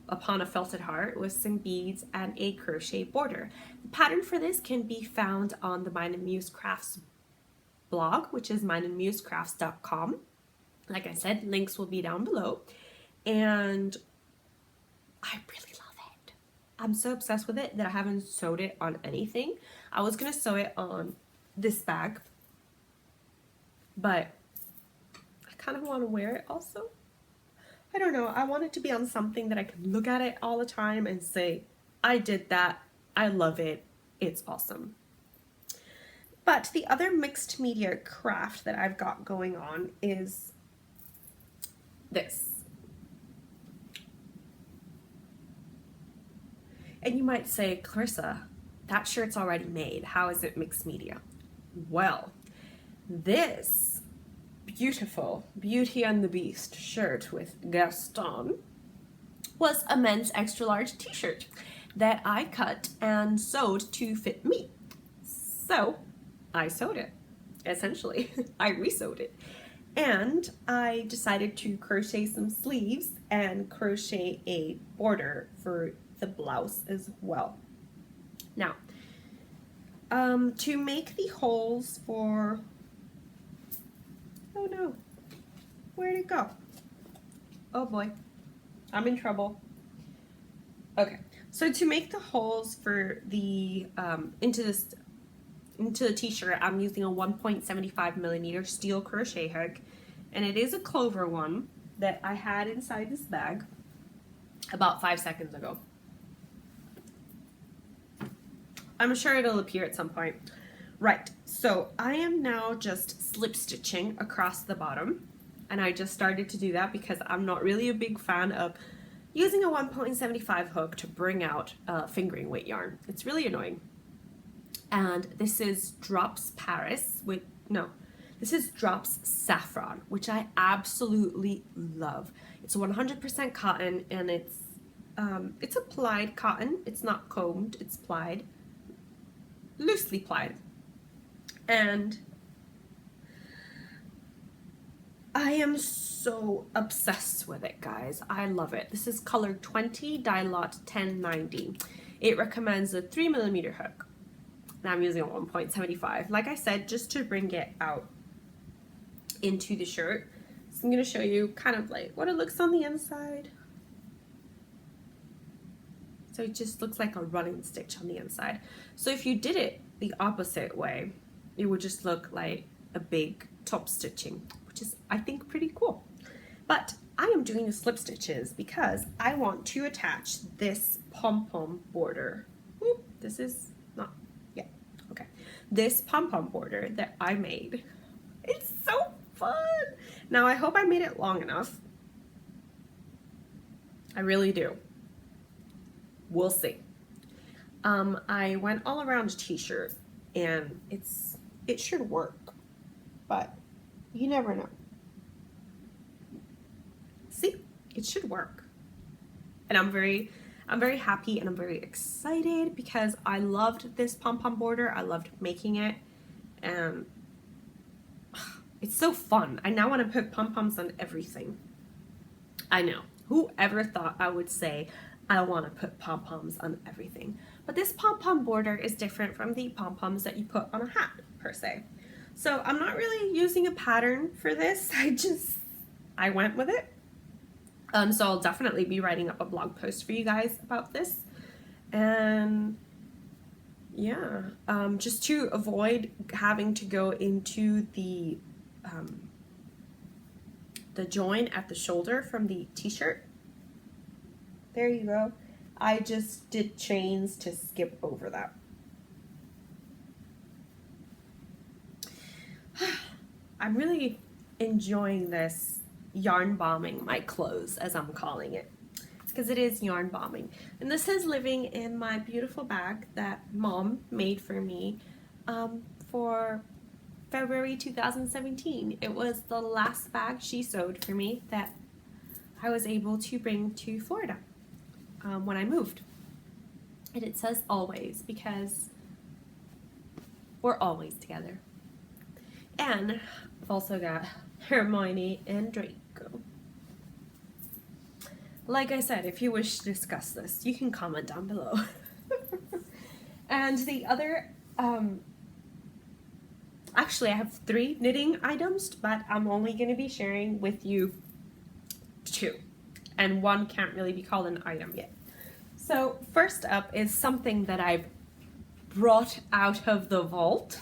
upon a felted heart with some beads and a crochet border. The pattern for this can be found on the Mind and Muse Crafts blog, which is mindandmusecrafts.com. Like I said, links will be down below, and I really love it. I'm so obsessed with it that I haven't sewed it on anything. I was gonna sew it on this bag, but I kind of want to wear it also. I don't know, I want it to be on something that I can look at it all the time and say, I did that, I love it, it's awesome. But the other mixed media craft that I've got going on is this. And you might say, Clarissa, that shirt's already made. How is it mixed media? Well, this beautiful Beauty and the Beast shirt with Gaston was a men's extra large t-shirt that I cut and sewed to fit me. So I sewed it, essentially. I re-sewed it. And I decided to crochet some sleeves and crochet a border for the blouse as well. Now, to make the holes for, oh no, where'd it go? Oh boy, I'm in trouble. Okay, so to make the holes for the, into the t-shirt, I'm using a 1.75 millimeter steel crochet hook, and it is a clover one that I had inside this bag about 5 seconds ago. I'm sure it'll appear at some point. Right, so I am now just slip stitching across the bottom, and I just started to do that because I'm not really a big fan of using a 1.75 hook to bring out fingering weight yarn. It's really annoying. And this is Drops Paris with, no, This is Drops Saffron, which I absolutely love. It's 100% cotton, and it's a plied cotton. It's not combed, it's plied, loosely plied. And I am so obsessed with it, guys. I love it. This is color 20, dye lot 1090. It recommends a 3mm hook. Now I'm using a 1.75. Like I said, just to bring it out into the shirt. So I'm going to show you kind of like what it looks on the inside. So it just looks like a running stitch on the inside. So if you did it the opposite way, it would just look like a big top stitching, which is, I think, pretty cool. But I am doing the slip stitches because I want to attach this pom-pom border. Oop, this is not, yeah, okay. This pom-pom border that I made. It's so fun. Now I hope I made it long enough. I really do. We'll see. I went all around a t-shirt, and it should work, but you never know. See, it should work. And I'm very happy, and I'm very excited because I loved this pom-pom border. I loved making it, and it's so fun. I now want to put pom-poms on everything. I know. Whoever thought I would say I want to put pom-poms on everything? But this pom-pom border is different from the pom-poms that you put on a hat, per se. So I'm not really using a pattern for this. I went with it. So I'll definitely be writing up a blog post for you guys about this. And yeah, just to avoid having to go into the join at the shoulder from the t-shirt. There you go. I just did chains to skip over that. I'm really enjoying this yarn bombing my clothes, as I'm calling it, because it is yarn bombing. And this is living in my beautiful bag that Mom made for me for February 2017. It was the last bag she sewed for me that I was able to bring to Florida when I moved. And it says always, because we're always together. And I've also got Hermione and Draco. Like I said, if you wish to discuss this, you can comment down below. And the other, actually I have 3 knitting items, but I'm only going to be sharing with you 2. And 1 can't really be called an item yet. So first up is something that I've brought out of the vault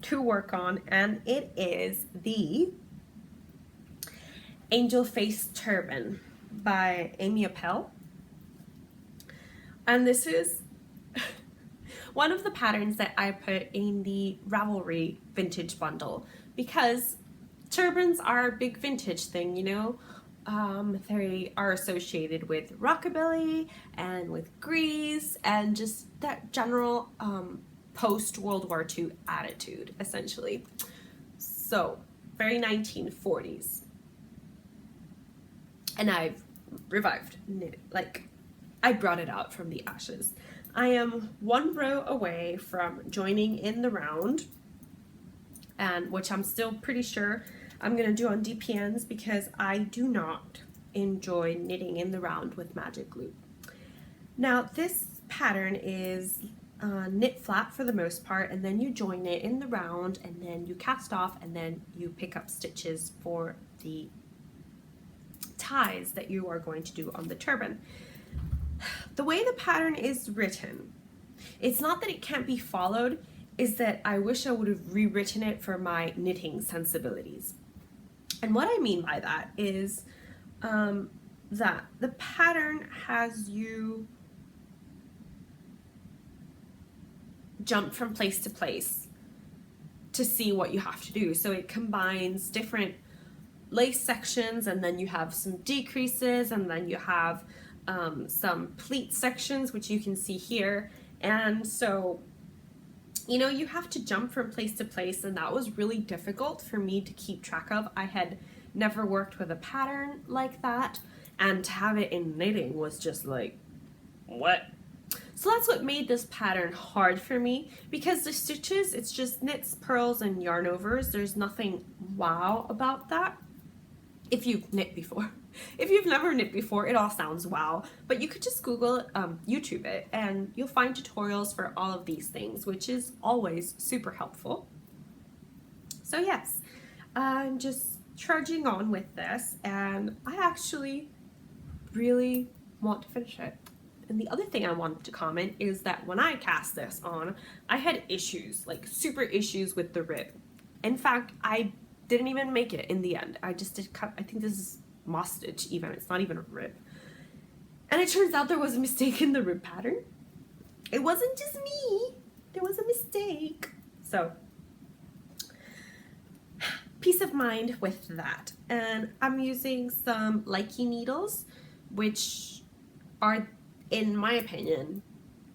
to work on, and it is the Angel Face Turban by Amy Appel. And this is one of the patterns that I put in the Ravelry vintage bundle, because turbans are a big vintage thing, you know. They are associated with rockabilly and with Grease and just that general post-World War II attitude, essentially. So, very 1940s. And I've revived knit, like, I brought it out from the ashes. I am 1 row away from joining in the round, and which I'm still pretty sure I'm going to do on DPNs, because I do not enjoy knitting in the round with magic loop. Now this pattern is knit flat for the most part, and then you join it in the round, and then you cast off, and then you pick up stitches for the ties that you are going to do on the turban. The way the pattern is written, it's not that it can't be followed, is that I wish I would have rewritten it for my knitting sensibilities. And what I mean by that is that the pattern has you jump from place to place to see what you have to do. So it combines different lace sections, and then you have some decreases, and then you have some pleat sections, which you can see here. And so you know, you have to jump from place to place, and that was really difficult for me to keep track of. I had never worked with a pattern like that, and to have it in knitting was just like, what? So that's what made this pattern hard for me, because the stitches, it's just knits, purls, and yarn overs. There's nothing wow about that. If you've knit before. If you've never knit before, it all sounds wow, but you could just Google YouTube it, and you'll find tutorials for all of these things, which is always super helpful. So yes, I'm just trudging on with this, and I actually really want to finish it. And the other thing I wanted to comment is that when I cast this on, I had issues, like super issues with the rib. In fact, I didn't even make it in the end. I just did cut, I think this is moss stitch even, it's not even a rib. And it turns out there was a mistake in the rib pattern. It wasn't just me, there was a mistake. So, peace of mind with that. And I'm using some Likey needles, which are, in my opinion,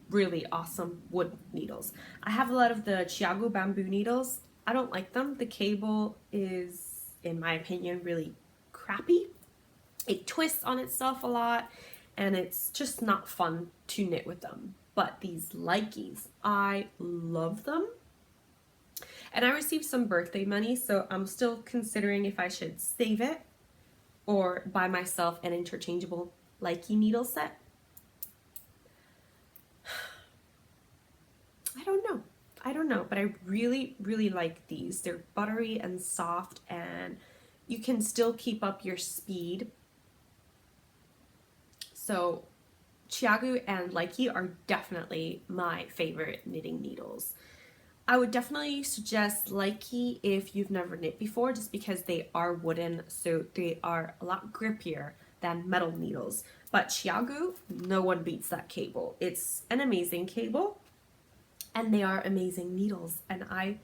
really awesome wood needles. I have a lot of the Chiago bamboo needles. I don't like them. The cable is, in my opinion, really crappy. It twists on itself a lot, and it's just not fun to knit with them. But these Likeys, I love them. And I received some birthday money, so I'm still considering if I should save it or buy myself an interchangeable Likey needle set. I don't know, but I really, really like these. They're buttery and soft, and you can still keep up your speed. So Chiago and Likey are definitely my favorite knitting needles. I would definitely suggest Likey if you've never knit before, just because they are wooden, so they are a lot grippier than metal needles. But Chiago, no one beats that cable. It's an amazing cable. And they are amazing needles, and I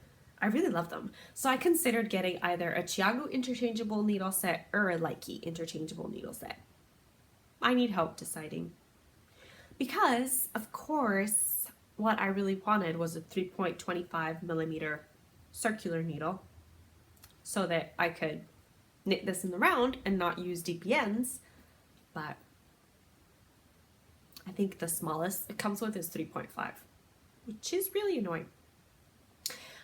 really love them. So I considered getting either a Chiago interchangeable needle set or a Likey interchangeable needle set. I need help deciding. Because, of course, what I really wanted was a 3.25 millimeter circular needle so that I could knit this in the round and not use DPNs, but I think the smallest it comes with is 3.5. Which is really annoying.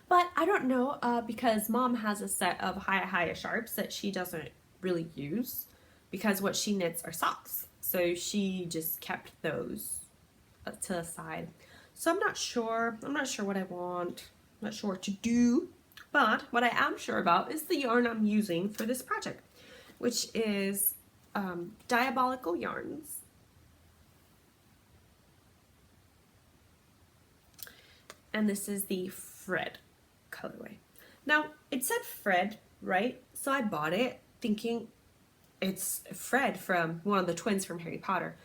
But I don't know, because Mom has a set of Haya Sharps that she doesn't really use, because what she knits are socks. So she just kept those to the side. So I'm not sure what I want, I'm not sure what to do, but what I am sure about is the yarn I'm using for this project, which is Diabolical Yarns. And this is the Fred colorway. Now, it said Fred, right? So I bought it thinking it's Fred from one of the twins from Harry Potter.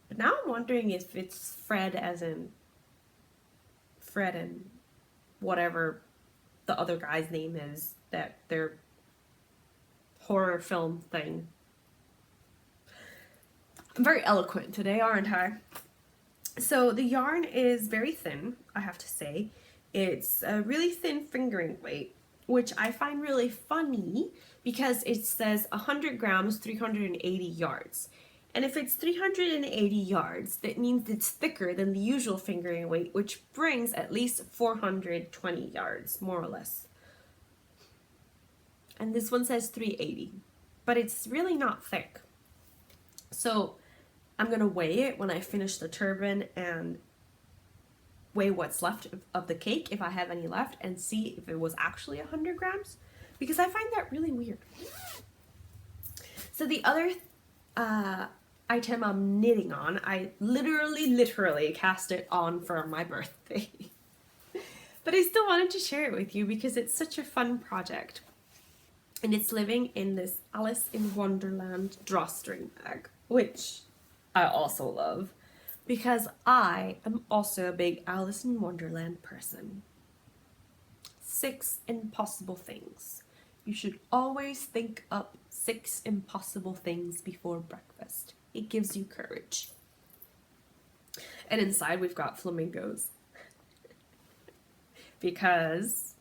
But now I'm wondering if it's Fred as in Fred and whatever the other guy's name is, that their horror film thing. I'm very eloquent today, aren't I? So the yarn is very thin, I have to say. It's a really thin fingering weight, which I find really funny because it says 100 grams, 380 yards. And if it's 380 yards, that means it's thicker than the usual fingering weight, which brings at least 420 yards, more or less. And this one says 380, but it's really not thick. So I'm gonna weigh it when I finish the turban and weigh what's left of the cake, if I have any left, and see if it was actually 100 grams, because I find that really weird. So the other item I'm knitting on, I literally cast it on for my birthday. But I still wanted to share it with you because it's such a fun project. And it's living in this Alice in Wonderland drawstring bag, which I also love because I am also a big Alice in Wonderland person. 6 impossible things. You should always think up 6 impossible things before breakfast. It gives you courage. And inside we've got flamingos. because,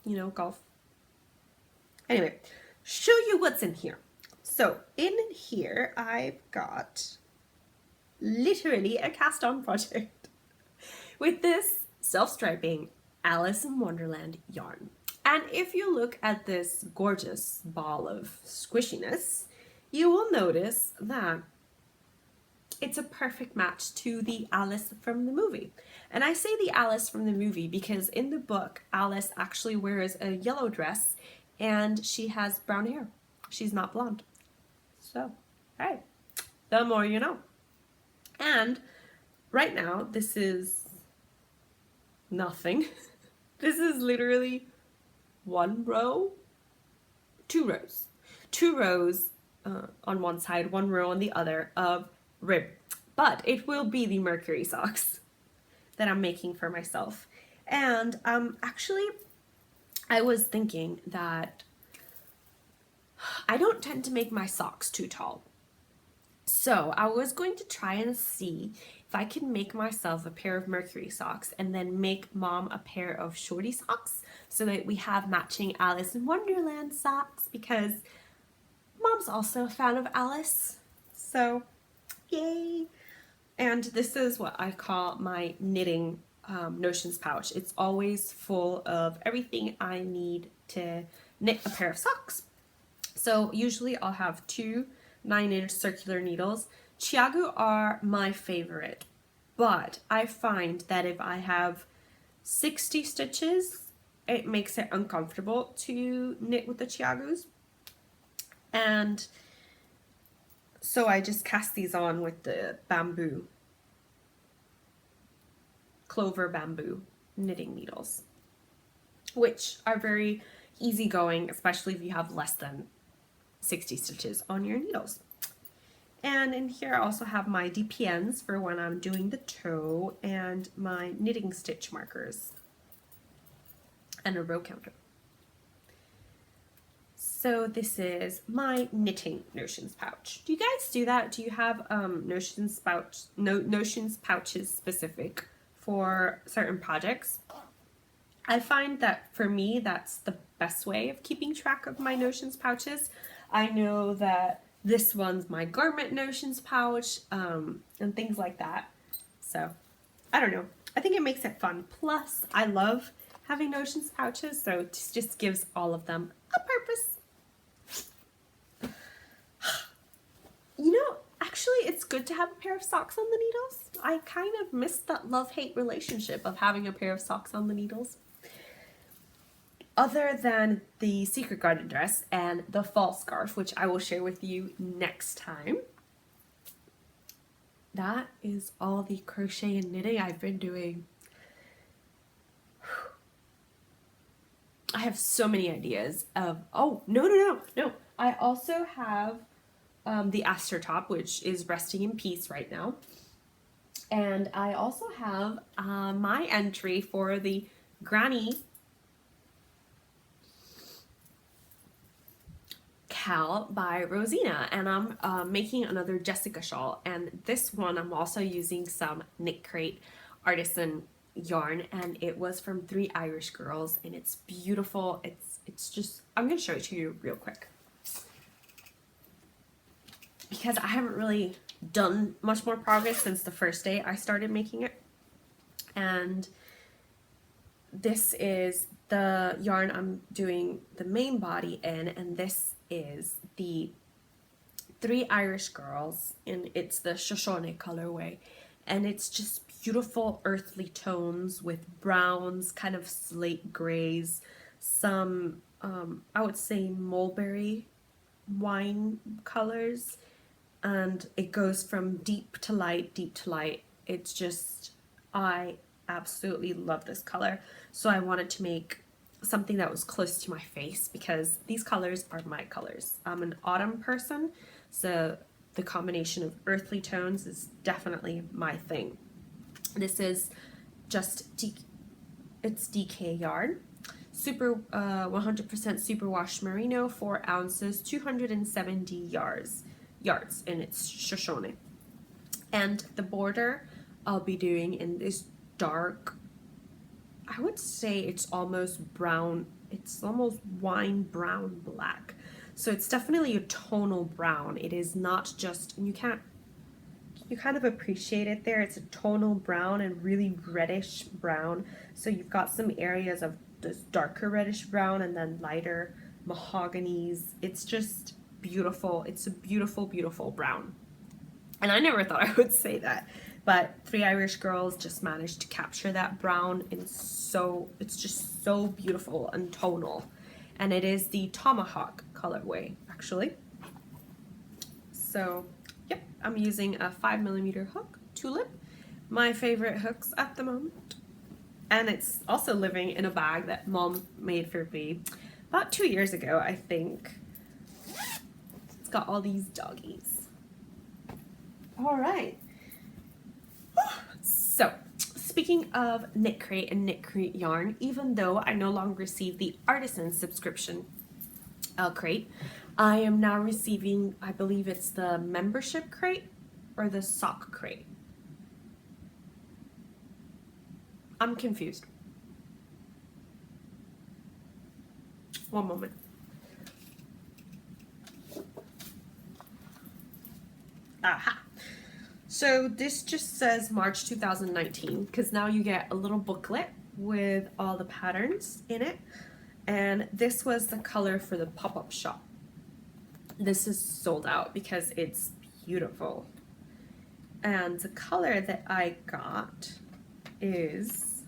you know, golf. Anyway, show you what's in here. So in here, I've got literally a cast on project with this self-striping Alice in Wonderland yarn. And if you look at this gorgeous ball of squishiness, you will notice that it's a perfect match to the Alice from the movie. And I say the Alice from the movie because in the book, Alice actually wears a yellow dress and she has brown hair. She's not blonde. So, hey, the more you know. And right now, this is nothing. This is literally one row, two rows on one side, one row on the other of rib. But it will be the Mercury socks that I'm making for myself. And actually, I was thinking that I don't tend to make my socks too tall. So I was going to try and see if I can make myself a pair of Mercury socks and then make mom a pair of shorty socks so that we have matching Alice in Wonderland socks, because mom's also a fan of Alice. So yay. And this is what I call my knitting notions pouch. It's always full of everything I need to knit a pair of socks. So usually I'll have 2 9-inch circular needles. Chiagu are my favorite, but I find that if I have 60 stitches, it makes it uncomfortable to knit with the Chiagus. And so I just cast these on with the bamboo, clover bamboo knitting needles, which are very easygoing, especially if you have less than 60 stitches on your needles. And in here I also have my DPNs for when I'm doing the toe and my knitting stitch markers and a row counter. So this is my knitting notions pouch. Do you guys do that? Do you have notions pouches specific for certain projects? I find that for me, that's the best way of keeping track of my notions pouches. I know that this one's my garment notions pouch, and things like that. So, I don't know. I think it makes it fun. Plus, I love having notions pouches, so it just gives all of them a purpose. You know, actually, it's good to have a pair of socks on the needles. I kind of miss that love-hate relationship of having a pair of socks on the needles. Other than the Secret Garden dress and the fall scarf, which I will share with you next time. That is all the crochet and knitting I've been doing. I have so many ideas of, oh, no. I also have the Aster top, which is resting in peace right now. And I also have my entry for the Granny by Rosina, and I'm making another Jessica shawl, and this one I'm also using some Knit Crate artisan yarn, and it was from 3 Irish Girls, and it's beautiful. It's just, I'm gonna show it to you real quick because I haven't really done much more progress since the first day I started making it. And this is the yarn I'm doing the main body in, and this is the 3 Irish Girls, and it's the Shoshone colorway, and it's just beautiful earthly tones with browns, kind of slate grays, some I would say mulberry wine colors, and it goes from deep to light. It's just, I absolutely love this color, so I wanted to make something that was close to my face because these colors are my colors. I'm an autumn person, so the combination of earthly tones is definitely my thing. This is just it's DK yarn, super 100% superwash merino, 4 ounces, 270 yards, and it's Shoshone. And the border I'll be doing in this dark I would say it's almost brown. It's almost wine brown black. So it's definitely a tonal brown. It is not just, you kind of appreciate it there. It's a tonal brown and really reddish brown. So you've got some areas of this darker reddish brown and then lighter mahoganies. It's just beautiful. It's a beautiful, beautiful brown. And I never thought I would say that, but Three Irish Girls just managed to capture that brown, and it's just so beautiful and tonal. And it is the Tomahawk colorway, actually. So, yep, I'm using a 5mm hook, tulip, my favorite hooks at the moment. And it's also living in a bag that Mom made for me about 2 years ago, I think. It's got all these doggies. All right. So, speaking of Knit Crate and Knit Crate yarn, even though I no longer receive the artisan subscription crate, I am now receiving, I believe it's the membership crate or the sock crate. I'm confused. One moment. Aha. So this just says March 2019 because now you get a little booklet with all the patterns in it, and this was the color for the pop-up shop. This is sold out because it's beautiful, and the color that I got is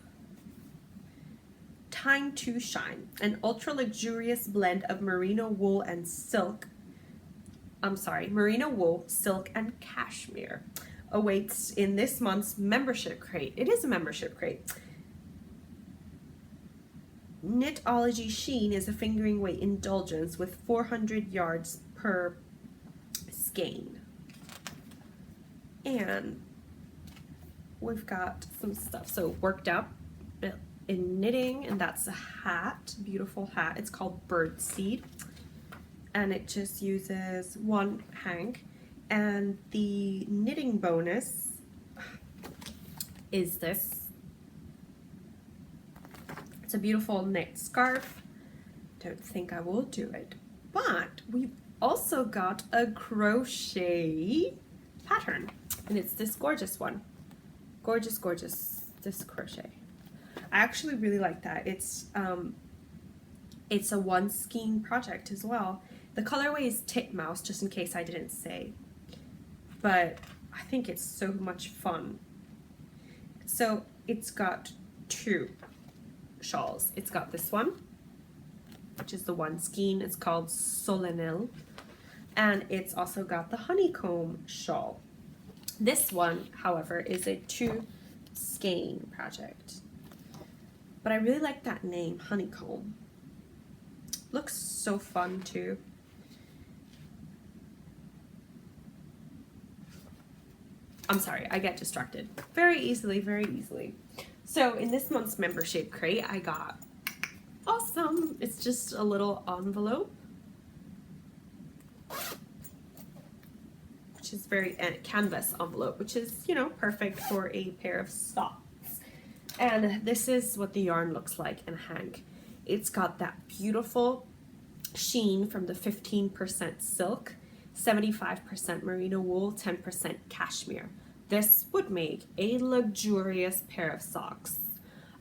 Time to Shine, an ultra luxurious blend of merino wool, silk, and cashmere. Awaits in this month's membership crate. It is a membership crate. Knitology Sheen is a fingering weight indulgence with 400 yards per skein. And we've got some stuff. So Worked Up in knitting, and that's a hat, beautiful hat. It's called Birdseed, and it just uses one hank. And the knitting bonus is this. It's a beautiful knit scarf. Don't think I will do it, but we've also got a crochet pattern, and it's this gorgeous one. Gorgeous, gorgeous, this crochet. I actually really like that. It's a one skein project as well. The colorway is Titmouse, just in case I didn't say. But I think it's so much fun. So it's got two shawls. It's got this one, which is the one skein. It's called Solennel. And it's also got the honeycomb shawl. This one, however, is a 2 skein project. But I really like that name, honeycomb. Looks so fun too. I'm sorry, I get distracted very easily, very easily. So in this month's membership crate, I got awesome. It's just a little envelope, which is very, and canvas envelope, which is, you know, perfect for a pair of socks. And this is what the yarn looks like in a hank. It's got that beautiful sheen from the 15% silk, 75% merino wool, 10% cashmere. This would make a luxurious pair of socks.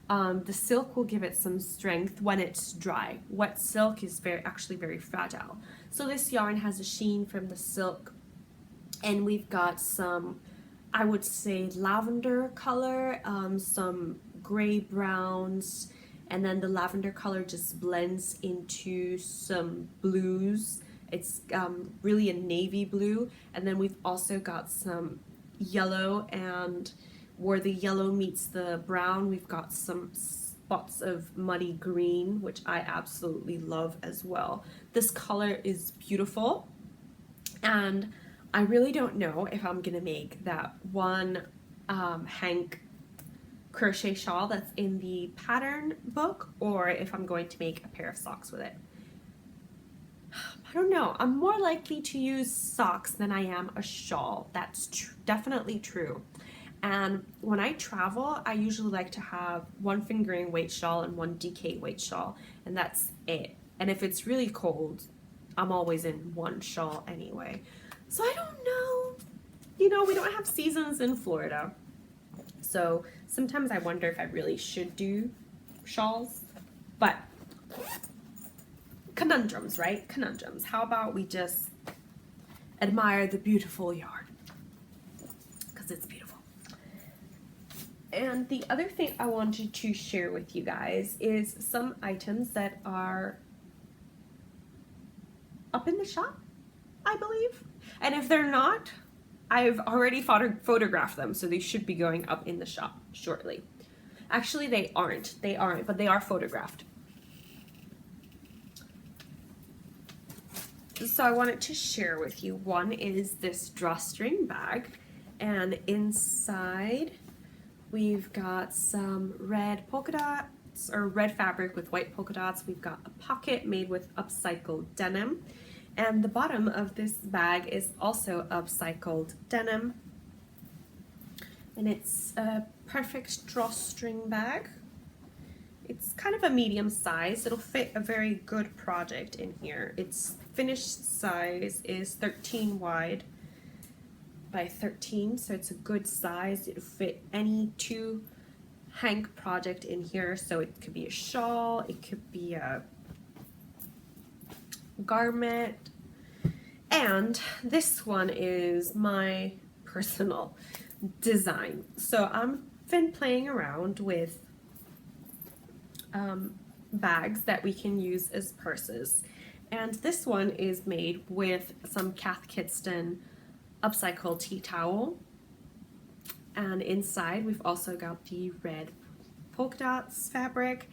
The silk will give it some strength when it's dry. Wet silk is actually very fragile. So this yarn has a sheen from the silk, and we've got some, I would say, lavender color, some gray browns, and then the lavender color just blends into some blues. It's really a navy blue, and then we've also got some yellow, and where the yellow meets the brown, we've got some spots of muddy green, which I absolutely love as well. This color is beautiful, and I really don't know if I'm gonna make that one hank crochet shawl that's in the pattern book, or if I'm going to make a pair of socks with it. I don't know. I'm more likely to use socks than I am a shawl. That's definitely true. And when I travel, I usually like to have one fingering weight shawl and one DK weight shawl, and that's it. And if it's really cold, I'm always in one shawl anyway. So I don't know. You know, we don't have seasons in Florida. So sometimes I wonder if I really should do shawls. But conundrums, right? Conundrums. How about we just admire the beautiful yarn? Because it's beautiful. And the other thing I wanted to share with you guys is some items that are up in the shop, I believe. And if they're not, I've already photographed them, so they should be going up in the shop shortly. Actually, they aren't, but they are photographed. So I wanted to share with you, one is this drawstring bag, and inside we've got some red polka dots, or red fabric with white polka dots. We've got a pocket made with upcycled denim. And the bottom of this bag is also upcycled denim. And it's a perfect drawstring bag. It's kind of a medium size. It'll fit a very good project in here. Its finished size is 13 wide by 13, so it's a good size. It'll fit any 2 hank project in here. So it could be a shawl, it could be a garment, and this one is my personal design. So I've been playing around with bags that we can use as purses, and this one is made with some Cath Kidston upcycled tea towel, and inside we've also got the red polka dots fabric,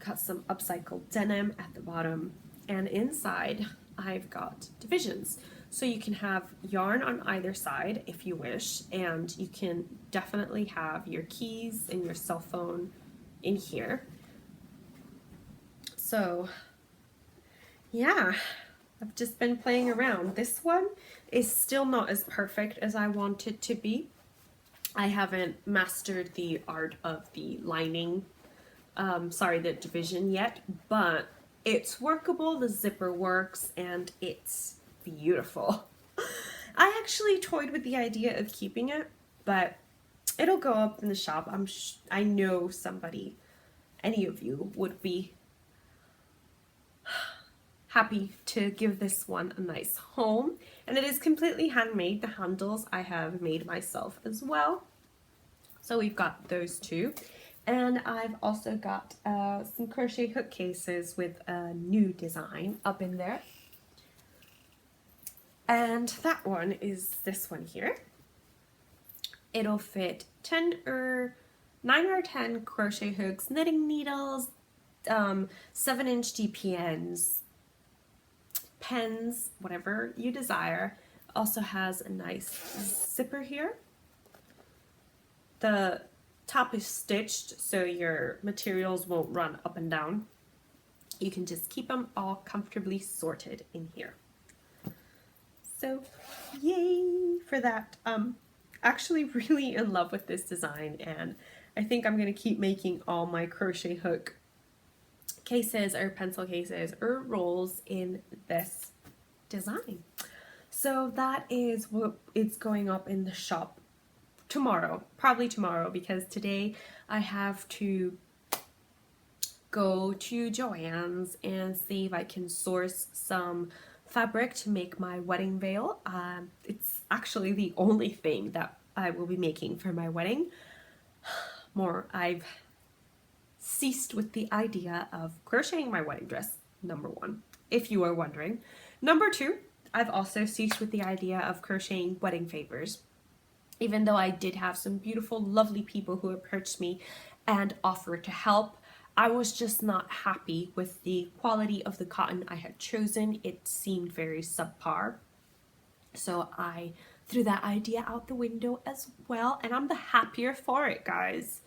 got some upcycled denim at the bottom, and inside I've got divisions, so you can have yarn on either side if you wish, and you can definitely have your keys and your cell phone in here. So yeah, I've just been playing around. This one is still not as perfect as I want it to be. I haven't mastered the art of the lining, the division yet, but it's workable, the zipper works, and it's beautiful. I actually toyed with the idea of keeping it, but it'll go up in the shop. I know somebody, any of you, would be happy to give this one a nice home. And it is completely handmade. The handles I have made myself as well. So we've got those two. And I've also got some crochet hook cases with a new design up in there. And that one is this one here. It'll fit 9 or 10 crochet hooks, knitting needles, 7-inch DPNs, pens, whatever you desire. Also has a nice zipper here. The top is stitched so your materials won't run up and down. You can just keep them all comfortably sorted in here. So yay for that. Actually really in love with this design, and I think I'm gonna keep making all my crochet hook cases or pencil cases or rolls in this design. So that is what is going up in the shop tomorrow, probably tomorrow, because today I have to go to Joann's and see if I can source some fabric to make my wedding veil. It's actually the only thing that I will be making for my wedding. I've ceased with the idea of crocheting my wedding dress, number one, if you are wondering. Number two, I've also ceased with the idea of crocheting wedding favors. Even though I did have some beautiful, lovely people who approached me and offered to help, I was just not happy with the quality of the cotton I had chosen. It seemed very subpar. So I threw that idea out the window as well, and I'm the happier for it, guys.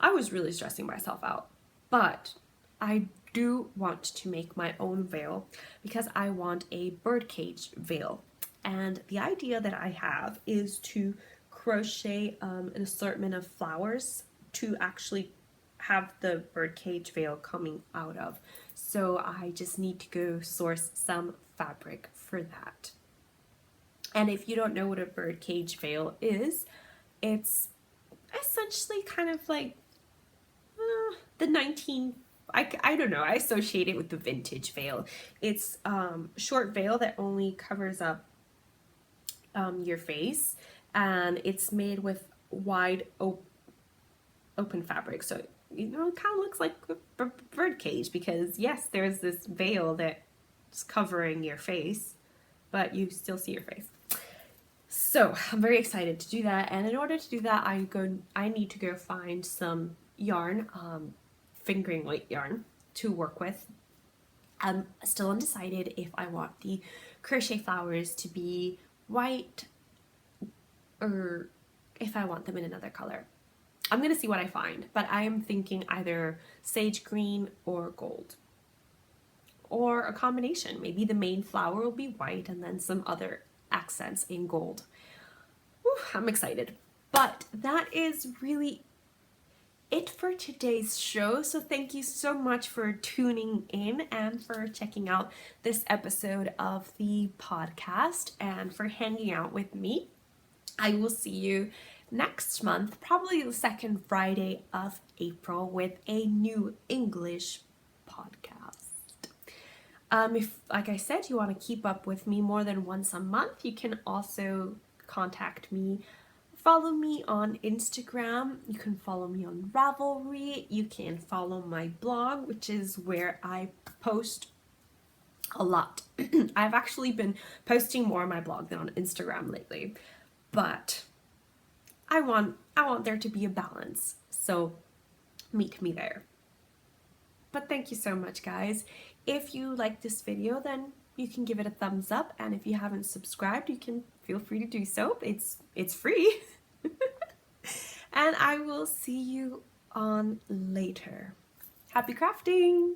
I was really stressing myself out, but I do want to make my own veil because I want a birdcage veil. And the idea that I have is to crochet an assortment of flowers to actually have the birdcage veil coming out of. So I just need to go source some fabric for that. And if you don't know what a birdcage veil is, it's essentially kind of like the 19, I don't know, I associate it with the vintage veil. It's short veil that only covers up your face, and it's made with wide open fabric. So, you know, it kind of looks like a birdcage because yes, there's this veil that's covering your face, but you still see your face. So I'm very excited to do that, and in order to do that, I need to go find some yarn, fingering weight yarn to work with. I'm still undecided if I want the crochet flowers to be white or if I want them in another color. I'm gonna see what I find, but I am thinking either sage green or gold, or a combination. Maybe the main flower will be white and then some other accents in gold. Whew, I'm excited. But that is really it for today's show. So thank you so much for tuning in and for checking out this episode of the podcast and for hanging out with me. I will see you next month, probably the second Friday of April, with a new English podcast. If, like I said, you want to keep up with me more than once a month, you can also contact me. Follow me on Instagram. You can follow me on Ravelry. You can follow my blog, which is where I post a lot. I've actually been posting more on my blog than on Instagram lately, but I want there to be a balance. So meet me there. But thank you so much, guys. If you like this video, then you can give it a thumbs up, and if you haven't subscribed, you can feel free to do so. It's free. And I will see you on later. Happy crafting!